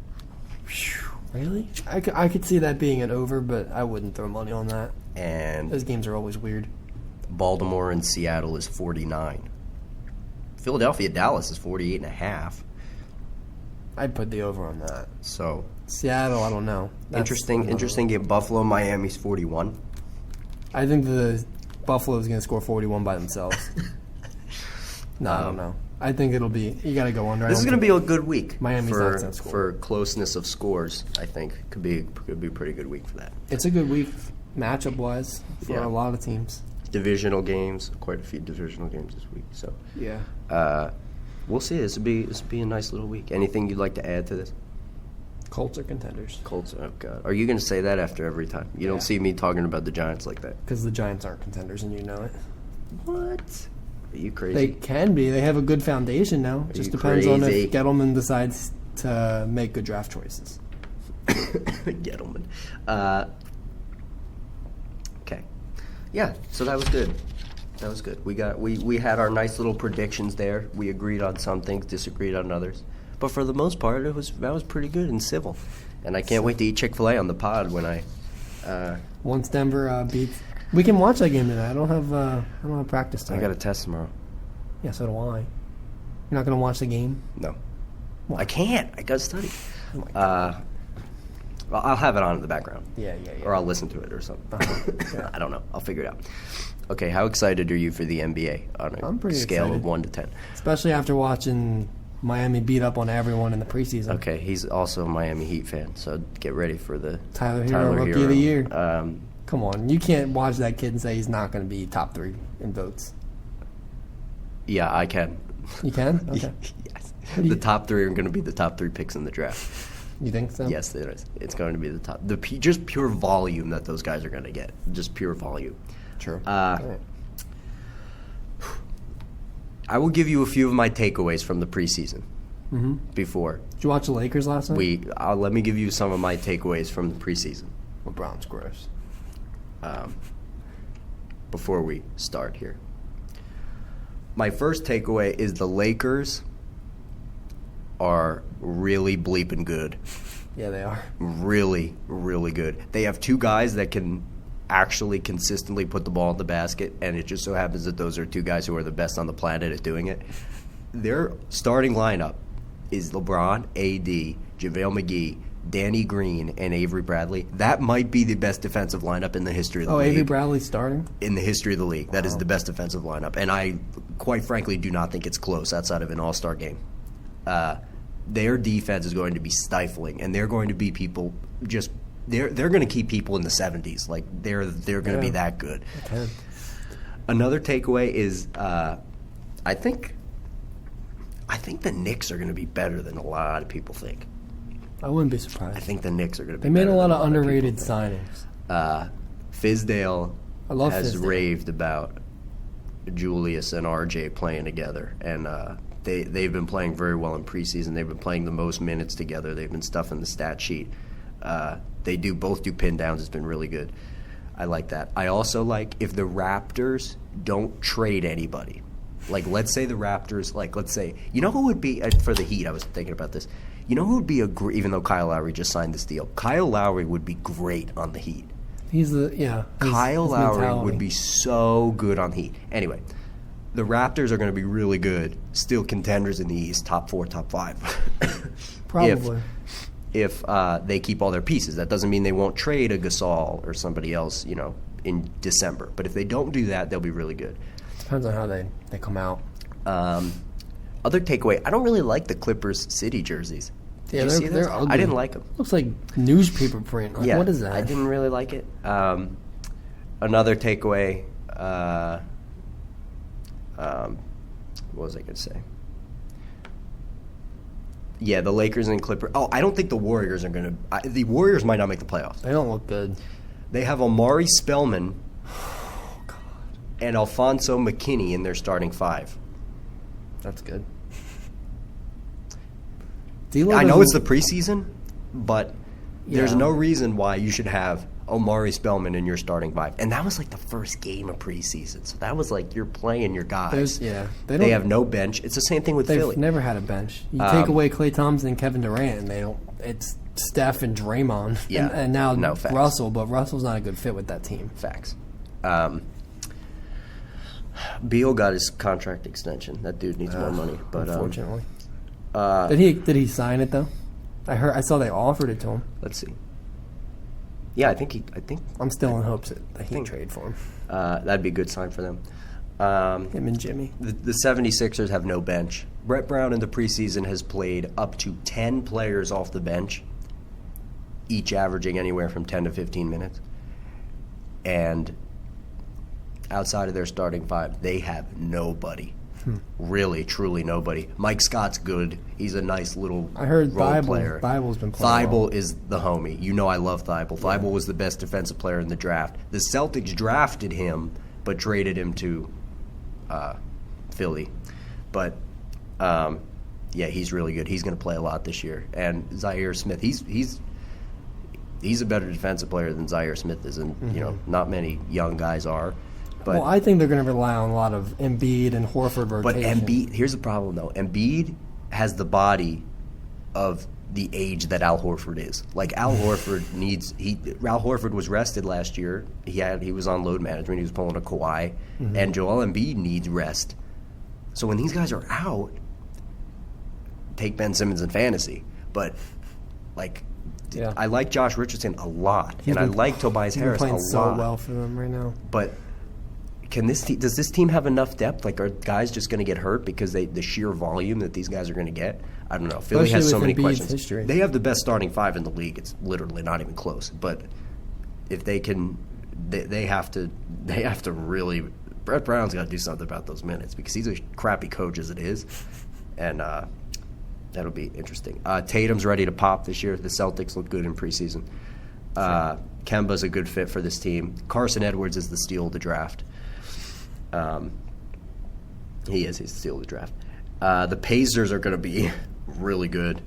Really? I could see that being an over, but I wouldn't throw money on that. And those games are always weird. Baltimore and Seattle is 49. Philadelphia, Dallas is 48.5. I'd put the over on that. So Seattle, I don't know. Interesting game. Buffalo, Miami's 41. I think the Buffalo's going to score 41 by themselves. No, I don't know. I think it'll be. You got to go under. This is going to be a good week. Miami's not going to score. For closeness of scores. I think could be a pretty good week for that. It's a good week matchup wise for a lot of teams. divisional games, quite a few divisional games this week. So Yeah. we'll see. This will be a nice little week. Anything you'd like to add to this? Colts are contenders. Colts. Oh God, are you going to say that after every time? You don't see me talking about the Giants like that. Because the Giants aren't contenders, and you know it. What? Are you crazy? They can be. They have a good foundation now. Just depends on if Gettleman decides to make good draft choices. Gettleman. Okay. Yeah. So that was good. That was good. We had our nice little predictions there. We agreed on some things, disagreed on others. But for the most part, that was pretty good and civil. And I can't wait to eat Chick-fil-A on the pod when I. Once Denver beats, we can watch that game tonight. I don't have practice tonight. I got a test tomorrow. Yeah, so do I. You're not going to watch the game? No. Why? I can't. I got to study. Oh my God. Well, I'll have it on in the background. Yeah. Or I'll listen to it or something. Yeah. I don't know. I'll figure it out. Okay, how excited are you for the NBA on I'm a pretty scale excited. of 1 to 10? Especially after watching Miami beat up on everyone in the preseason. Okay, he's also a Miami Heat fan, so get ready for the Tyler Hero, Rookie of the Year. Um, Come on, you can't watch that kid and say he's not going to be top 3 in votes. yeah, I can. You can? Okay. Yes. do you- The top 3 are going to be the top 3 picks in the draft. You think so? Yes, it is. It's going to be the top. Just pure volume that those guys are going to get. Just pure volume. True. Uh, All right. I will give you a few of my takeaways from the preseason. Before Did you watch the Lakers last night? let me give you some of my takeaways from the preseason. LeBron's gross. Before we start here. My first takeaway is the Lakers are really bleeping good. Yeah, they are. Really, really good. They have 2 guys that can actually consistently put the ball in the basket, and it just so happens that those are 2 guys who are the best on the planet at doing it. Their starting lineup is LeBron, AD, JaVale McGee, Danny Green, and Avery Bradley. That might be the best defensive lineup in the history of the league. Avery Bradley's starting? In the history of the league. That is the best defensive lineup. And I, quite frankly, do not think it's close outside of an all-star game. Their defense is going to be stifling, and they're going to be people just – they're going to keep people in the 70s. Like, they're going to be that good. Okay. Another takeaway is I think the Knicks are going to be better than a lot of people think. I wouldn't be surprised. I think the Knicks are going to be They made better a lot than of underrated people think. signings. Fizdale I love has Fizdale. raved about Julius and RJ playing together, and they've been playing very well in preseason. They've been playing the most minutes together. They've been stuffing the stat sheet. They both do pin downs. It's been really good. I like that. I also like if the Raptors don't trade anybody. Like, let's say the Raptors, you know who would be, for the Heat, I was thinking about this. You know who would be even though Kyle Lowry just signed this deal, Kyle Lowry would be great on the Heat. his Kyle Lowry mentality. would be so good on the Heat. Anyway, the Raptors are going to be really good, still contenders in the East, top 4, top 5. Probably. If they keep all their pieces. That doesn't mean they won't trade a Gasol or somebody else, in December. But if they don't do that, they'll be really good. Depends on how they come out. Other takeaway, I don't really like the Clippers City jerseys. Did you see they're this? ugly. I didn't like them. Looks like newspaper print. Like, what is that? I didn't really like it. Another takeaway, what was I going to say? Yeah, the Lakers and Clippers. Oh, I don't think the Warriors are going to – the Warriors might not make the playoffs. They don't look good. They have Amari Spellman and Alfonso McKinney in their starting 5. That's good. I know it's the preseason, but there's Yeah. no reason why you should have Omari Spellman in your starting 5. And that was like the first game of preseason. So that was like you're playing your guys. They have no bench. It's the same thing with They've Philly. never had a bench. You take away Klay Thompson and Kevin Durant, and they don't. It's Steph and Draymond. Yeah. And now No, facts. Russell, but Russell's not a good fit with that team. Facts. Beal got his contract extension. That dude needs more money. But Unfortunately. Did he sign it though? I saw they offered it to him. let's see. Yeah, I think I'm still in hopes that he trade for him. that'd be a good sign for them. Him and Jimmy. The 76ers have no bench. Brett Brown in the preseason has played up to 10 players off the bench, each averaging anywhere from 10 to 15 minutes. And outside of their starting five, they have nobody. Really, truly nobody. Mike Scott's good. He's a nice little I heard role player. Thibault's been playing well. Thibault is the homie. You know I love Thibault. Thibault was the best defensive player in the draft. The Celtics drafted him, but traded him to Philly. But, yeah, he's really good. He's going to play a lot this year. And Zaire Smith, he's a better defensive player than Zaire Smith is, and not many young guys are. But, well, I think they're going to rely on a lot of Embiid and Horford rotation. But Embiid, here's the problem though. Embiid has the body of the age that Al Horford is. Like Al Horford Al Horford was rested last year. He was on load management. He was pulling a Kawhi, and Joel Embiid needs rest. So when these guys are out, take Ben Simmons in fantasy. But I like Josh Richardson a lot, and I like Tobias Harris a lot. He's playing so well for them right now. But does this team have enough depth? Like, are guys just going to get hurt because the sheer volume that these guys are going to get? I don't know. Philly has so many questions. History. They have the best starting five in the league. It's literally not even close. But if they can, they have to really. Brett Brown's got to do something about those minutes because he's a crappy coach as it is, and that'll be interesting. Tatum's ready to pop this year. The Celtics look good in preseason. Kemba's a good fit for this team. Carson Edwards is the steal of the draft. He's the steal of the draft. The Pacers are going to be really good.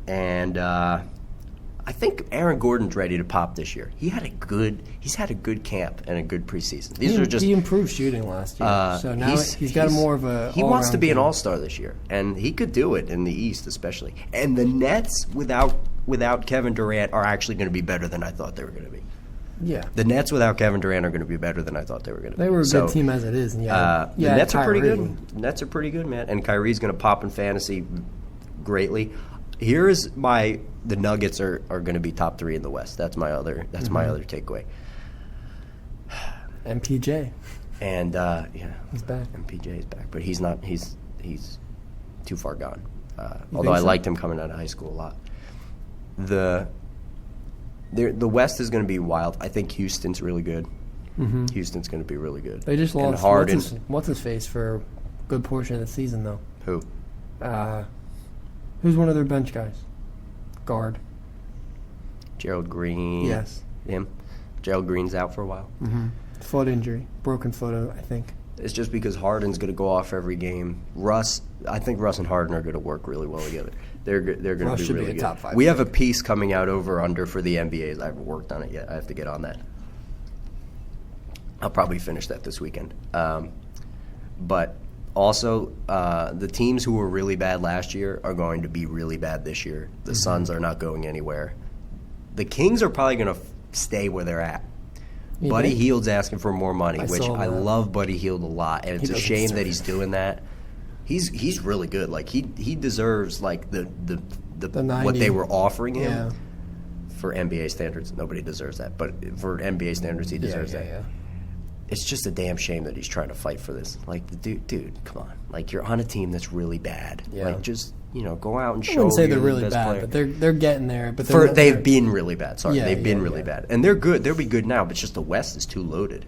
And I think Aaron Gordon's ready to pop this year. He's had a good camp and a good preseason. He improved shooting last year. So now he's got more of a he wants to be an all-star this year, and he could do it in the East especially. And the Nets without Kevin Durant are actually going to be better than I thought they were going to be. Yeah. The Nets without Kevin Durant are going to be better than I thought they were going to be. They were a good team as it is. And the Nets are pretty good. The Nets are pretty good, man. And Kyrie's going to pop in fantasy greatly. Here's the Nuggets are going to be top 3 in the West. That's my other takeaway. MPJ. And he's back. MPJ is back, but he's not. He's too far gone. Although I liked him coming out of high school a lot. The West is going to be wild. I think Houston's really good. Houston's going to be really good. They just lost Harden. What's his face for a good portion of the season though. Who? Who's one of their bench guys? Guard. Gerald Green. Yes. Him. Gerald Green's out for a while. Foot injury. Broken foot, I think. It's just because Harden's going to go off every game. I think Russ and Harden are going to work really well together. They're going to be really good. Top 5 we have a piece coming out over under for the NBA. I haven't worked on it yet. I have to get on that. I'll probably finish that this weekend. But also, the teams who were really bad last year are going to be really bad this year. The Suns are not going anywhere. The Kings are probably going to stay where they're at. Buddy Hield's asking for more money, which I love Buddy Hield a lot, and it's a shame that he's doing that. He's really good. Like he deserves like the what they were offering him. Yeah. For NBA standards, nobody deserves that. But for NBA standards, he deserves that. Yeah. It's just a damn shame that he's trying to fight for this. Like, dude, come on. Like, you're on a team that's really bad. Yeah. Like, just go out and show. I wouldn't say you're they're really the best bad, player. but they're getting there. But they've been really bad. Sorry, they've been really yeah. bad, and they're good. They'll be good now, but it's just the West is too loaded.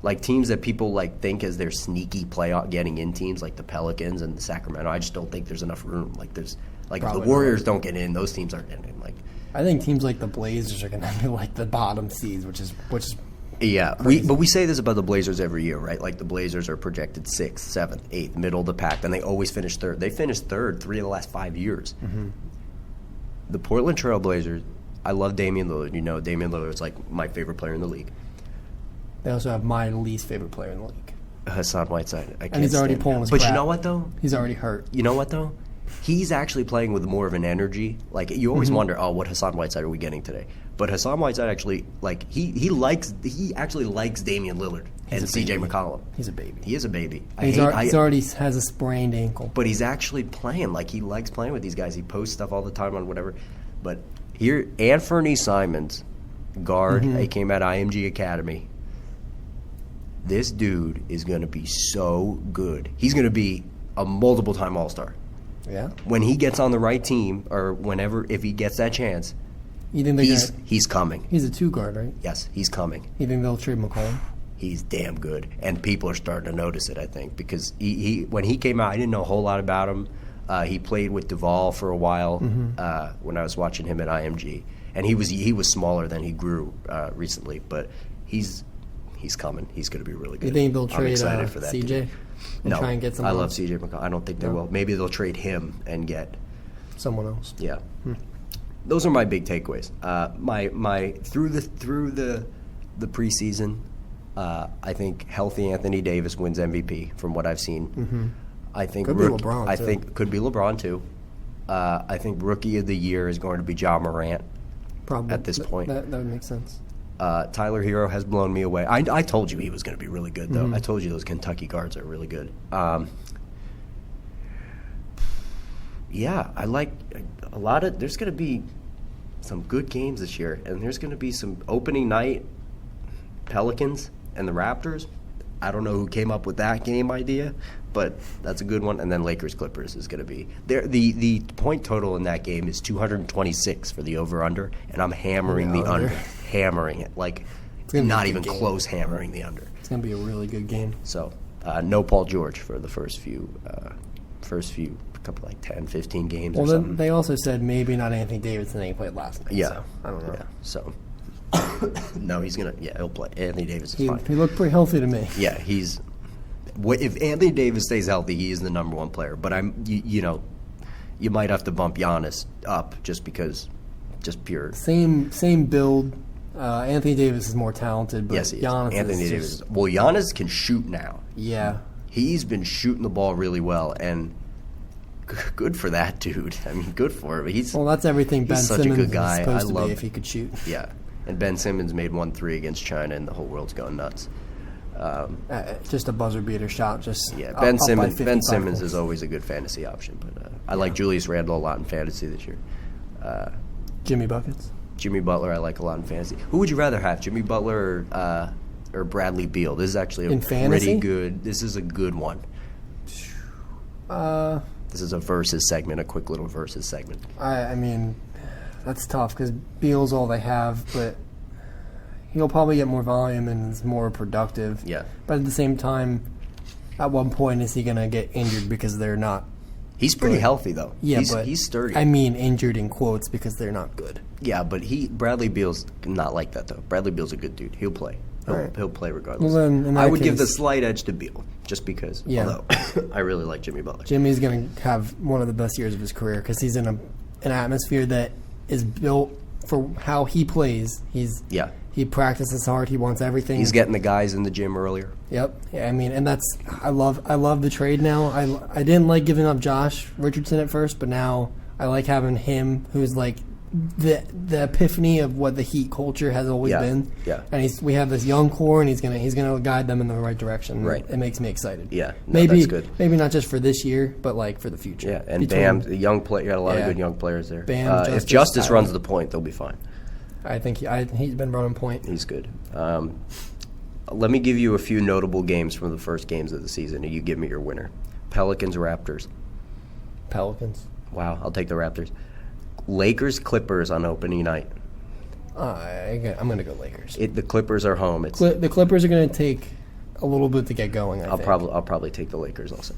Like teams that people like think as their sneaky playoff getting in teams, like the Pelicans and the Sacramento. I just don't think there's enough room. Like there's the Warriors don't get in; those teams aren't getting in. Like I think teams like the Blazers are going to be like the bottom seeds, which is. Yeah, we say this about the Blazers every year, right? Like the Blazers are projected 6th, 7th, 8th, middle of the pack, and they always finish third. They finished third 3 of the last 5 years. The Portland Trail Blazers, I love Damian Lillard. You know, Damian Lillard's like my favorite player in the league. They also have my least favorite player in the league. Hassan Whiteside. And he's already pulling his crap. But you know what, though? He's already hurt. You know what, though? He's actually playing with more of an energy. Like, you always wonder, what Hassan Whiteside are we getting today? But Hassan Whiteside actually, like, he actually likes Damian Lillard and C.J. McCollum. He's a baby. He is a baby. He already has a sprained ankle. But he's actually playing. Like, he likes playing with these guys. He posts stuff all the time on whatever. But here, Anthony Simons, guard, he came out of IMG Academy. This dude is going to be so good. He's going to be a multiple-time All-Star. Yeah. When he gets on the right team, or if he gets that chance, you think he's coming. He's a 2 guard, right? Yes, he's coming. You think they'll trade McCollum? he's damn good, and people are starting to notice it. I think because he when he came out, I didn't know a whole lot about him. He played with Duvall for a while when I was watching him at IMG, and he was smaller than he grew recently, but he's coming. He's going to be really good. You think they'll I'm trade excited for that CJ? dude. And No, try and get I someone love else? CJ McCollum. I don't think they will. Maybe they'll trade him and get Someone else. yeah. Those are my big takeaways. My through the preseason, I think healthy Anthony Davis wins MVP from what I've seen. I think Could be LeBron, I too. think could be LeBron too. I think Rookie of the Year is going to be Ja Morant. Probably At this point. that would make sense. Tyler Hero has blown me away. I told you he was going to be really good, though. I told you those Kentucky guards are really good. Yeah, I like a lot of. There's going to be some good games this year, and there's going to be some opening night Pelicans and the Raptors. I don't know who came up with that game idea, but that's a good one. And then Lakers Clippers is going to be there. The point total in that game is 226 for the over under, and I'm hammering the under, hammering it like gonna be not a even good game. close hammering the under. It's going to be a really good game. So no Paul George for the first few couple like 10, 15 games Well, or then something. they also said maybe not Anthony Davis, and then he played last night. Yeah, So, I don't know. Yeah, so no, he's gonna. Yeah, he'll play. Anthony Davis is He fine. looked pretty healthy to me. Yeah, he's. If Anthony Davis stays healthy, he is the number one player. But you might have to bump Giannis up just pure. Same build. Anthony Davis is more talented, but Yes, he is. Giannis Anthony is Davis. just, Well, Giannis can shoot now. yeah. He's been shooting the ball really well, and good for that dude. I mean, good for him. Well, that's everything Ben he's such a Simmons good guy. is supposed I to love be if he could shoot. Yeah, and Ben Simmons made 1-3 against China, and the whole world's going nuts. Just a buzzer beater shot. Just Yeah, up Ben by Simmons. 55 Ben Simmons points. is always a good fantasy option, but I like Julius Randle a lot in fantasy this year. Jimmy buckets. Jimmy Butler, I like a lot in fantasy. Who would you rather have, Jimmy Butler or Bradley Beal? This is actually In fantasy? pretty good. This is a good one. This is a versus segment, a quick little versus segment. I mean, that's tough because Beal's all they have, but he'll probably get more volume and is more productive. Yeah, But at the same time, at one point is he going to get injured because they're not? he's pretty Good. healthy though. Yeah, he's, but he's sturdy. I mean, injured in quotes because they're not good. Yeah, but Bradley Beal's not like that though. Bradley Beal's a good dude. He'll play. Alright. He'll play regardless. Well, then, in I that would give the case- slight edge to Beal just because. Yeah. Although I really like Jimmy Butler. Jimmy's going to have one of the best years of his career because he's in an atmosphere that is built for how he plays. Yeah. He practices hard. He wants everything. He's getting the guys in the gym earlier. Yep. Yeah, I mean, and that's I love the trade now. I didn't like giving up Josh Richardson at first, but now I like having him, who's like the epiphany of what the Heat culture has always Yeah, been. yeah. And we have this young core, and he's gonna guide them in the right direction. Right. It makes me excited. Yeah, no, maybe that's good. Maybe not just for this year, but like for the future. Yeah, and Between- Bam, the young player, you got a lot Yeah. of good young players there. Bam, if Justice, Justice Tyler. runs the point, they'll be fine. I think he's been running point. He's good. Let me give you a few notable games from the first games of the season, and you give me your winner. Pelicans, Raptors. Pelicans. Wow, I'll take the Raptors. Lakers, Clippers on opening night. I'm gonna go Lakers. The Clippers are home. It's The Clippers are gonna take a little bit to get going. I I'll think. probably take the Lakers also.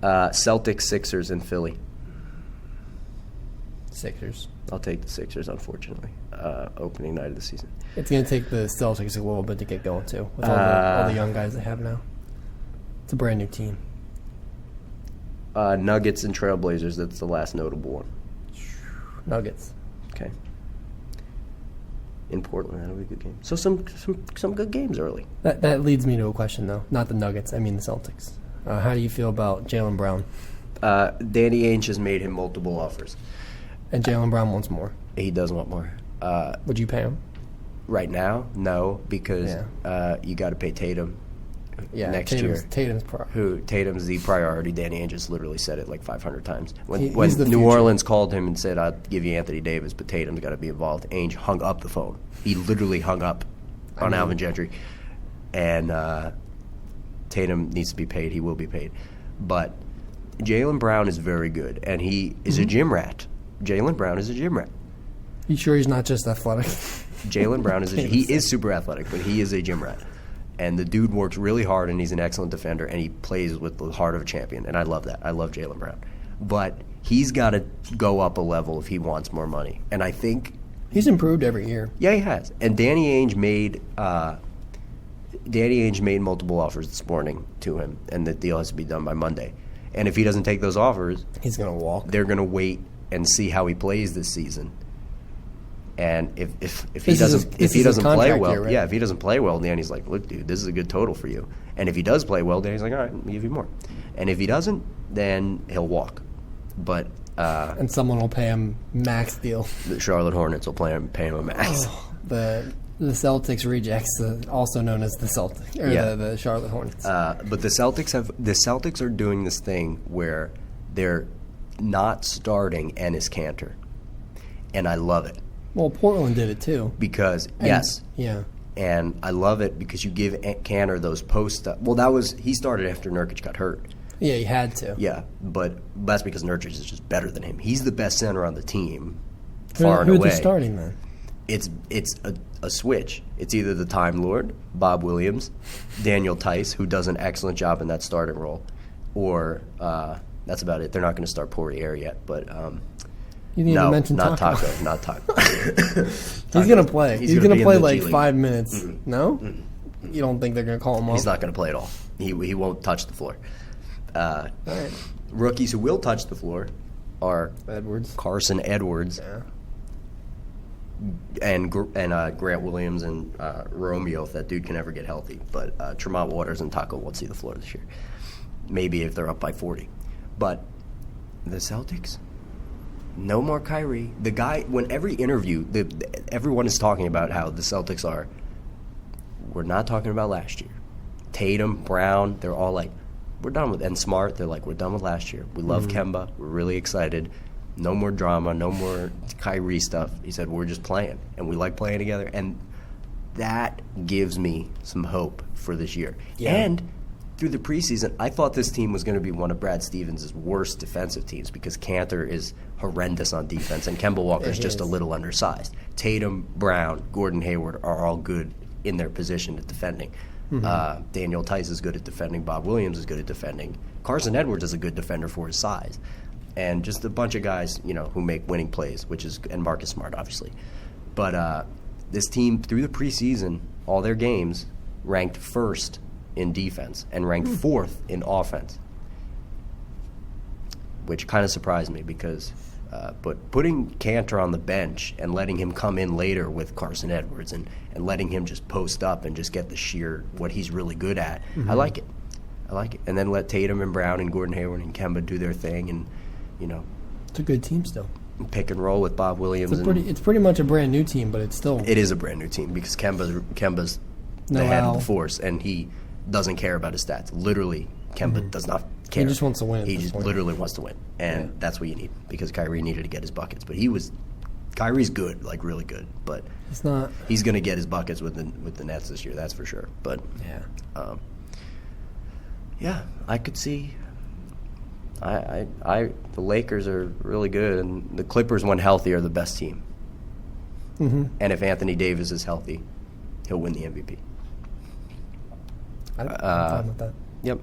Celtics, Sixers, and Philly. Sixers. I'll take the Sixers, unfortunately. Opening night of the season. It's going to take the Celtics a little bit to get going, too, with all the young guys they have now. It's a brand new team. Nuggets and Trailblazers, that's the last notable one. Nuggets. Okay. In Portland, that'll be a good game. So some good games early. That leads me to a question, though. Not the Nuggets, I mean the Celtics. How do you feel about Jaylen Brown? Danny Ainge has made him multiple offers. And Jaylen Brown wants more. He does want more. Would you pay him? Right now, no, because you got to pay Tatum next year. Tatum's the priority. Danny Ainge has literally said it like 500 times. When He's the New future. Orleans called him and said, "I'll give you Anthony Davis, but Tatum's got to be involved," Ainge hung up the phone. He literally hung up on Alvin Gentry, and Tatum needs to be paid. He will be paid, but Jaylen Brown is very good, and he is a gym rat. Jaylen Brown is a gym rat. You sure he's not just athletic? Jaylen Brown he is super athletic, but he is a gym rat. And the dude works really hard, and he's an excellent defender, and he plays with the heart of a champion, and I love that. I love Jaylen Brown. But he's got to go up a level if he wants more money. And I think he's improved every year. Yeah, he has. And Danny Ainge made multiple offers this morning to him, and the deal has to be done by Monday. And if he doesn't take those offers, he's going to walk. They're going to wait and see how he plays this season. And if he doesn't play well, year, right? if he doesn't play well, Danny's like, look, dude, this is a good total for you. And if he does play well, Danny's like, all right, I'll give you more. And if he doesn't, then he'll walk. But and someone will pay him max deal. The Charlotte Hornets will pay him a max. The Celtics rejects, also known as the Celtics or the Charlotte Hornets. But the Celtics are doing this thing where they're not starting Enes Kanter, and I love it. Well, Portland did it too. Because yeah, and I love it because you give Kanter those post. Well, he started after Nurkic got hurt. Yeah, he had to. Yeah, but that's because Nurkic is just better than him. He's the best center on the team, far and away. Who are they starting then? It's a switch. It's either the Time Lord, Bob Williams, Daniel Tice, who does an excellent job in that starting role, or that's about it. They're not going to start Poirier yet, but you didn't even mention not Taco. Not Taco. He's going to play. He's going to play like 5 minutes. Mm-hmm. No? Mm-hmm. You don't think they're going to call him up? He's not going to play at all. He won't touch the floor. All right. Rookies who will touch the floor are Carson Edwards, and Grant Williams and Romeo, if that dude can ever get healthy. But Tremont Waters and Taco won't see the floor this year. Maybe if they're up by 40. But the Celtics, no more Kyrie. The guy, when every interview, everyone is talking about how the Celtics are. We're not talking about last year. Tatum, Brown, they're all like, we're done with, and Smart, they're like, we're done with last year. We love Kemba. We're really excited. No more drama, no more Kyrie stuff. He said, we're just playing, and we like playing together. And that gives me some hope for this year. Yeah. And through the preseason, I thought this team was going to be one of Brad Stevens' worst defensive teams because Kanter is horrendous on defense, and Kemba Walker's just a little undersized. Tatum, Brown, Gordon Hayward are all good in their position at defending. Daniel Tice is good at defending. Bob Williams is good at defending. Carson Edwards is a good defender for his size. And just a bunch of guys, who make winning plays, and Marcus Smart, obviously. But this team, through the preseason, all their games ranked first in defense and ranked fourth in offense, which kind of surprised me because but putting Kanter on the bench and letting him come in later with Carson Edwards and letting him just post up and just get the sheer what he's really good at, I like it. And then let Tatum and Brown and Gordon Hayward and Kemba do their thing, and it's a good team still. Pick and roll with Bob Williams. It's pretty much a brand new team, but it is a brand new team because Kemba's the head of the force, and he doesn't care about his stats. Literally, Kemba does not care. He just wants to win. He just literally wants to win, and that's what you need because Kyrie needed to get his buckets. But Kyrie's good, like really good, but it's not. He's going to get his buckets with the Nets this year, that's for sure. But I could see. The Lakers are really good, and the Clippers, when healthy, are the best team. And if Anthony Davis is healthy, he'll win the MVP. I'm fine with that. Yep.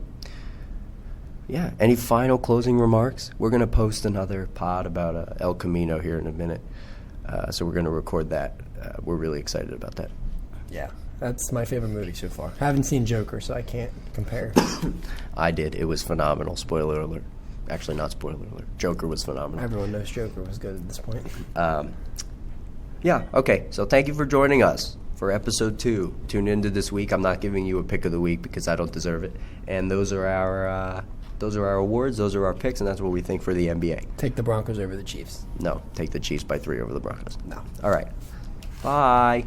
Yeah. Any final closing remarks? We're going to post another pod about El Camino here in a minute, so we're going to record that. We're really excited about that. Yeah. That's my favorite movie so far. I haven't seen Joker, so I can't compare. I did. It was phenomenal. Spoiler alert. Actually, not spoiler alert. Joker was phenomenal. Everyone knows Joker was good at this point. Yeah, okay. So thank you for joining us for episode 2. Tune into this week. I'm not giving you a pick of the week because I don't deserve it. And those are our awards. Those are our picks, and that's what we think for the NBA. Take the Broncos over the Chiefs. No, take the Chiefs by 3 over the Broncos. No. All right. Bye.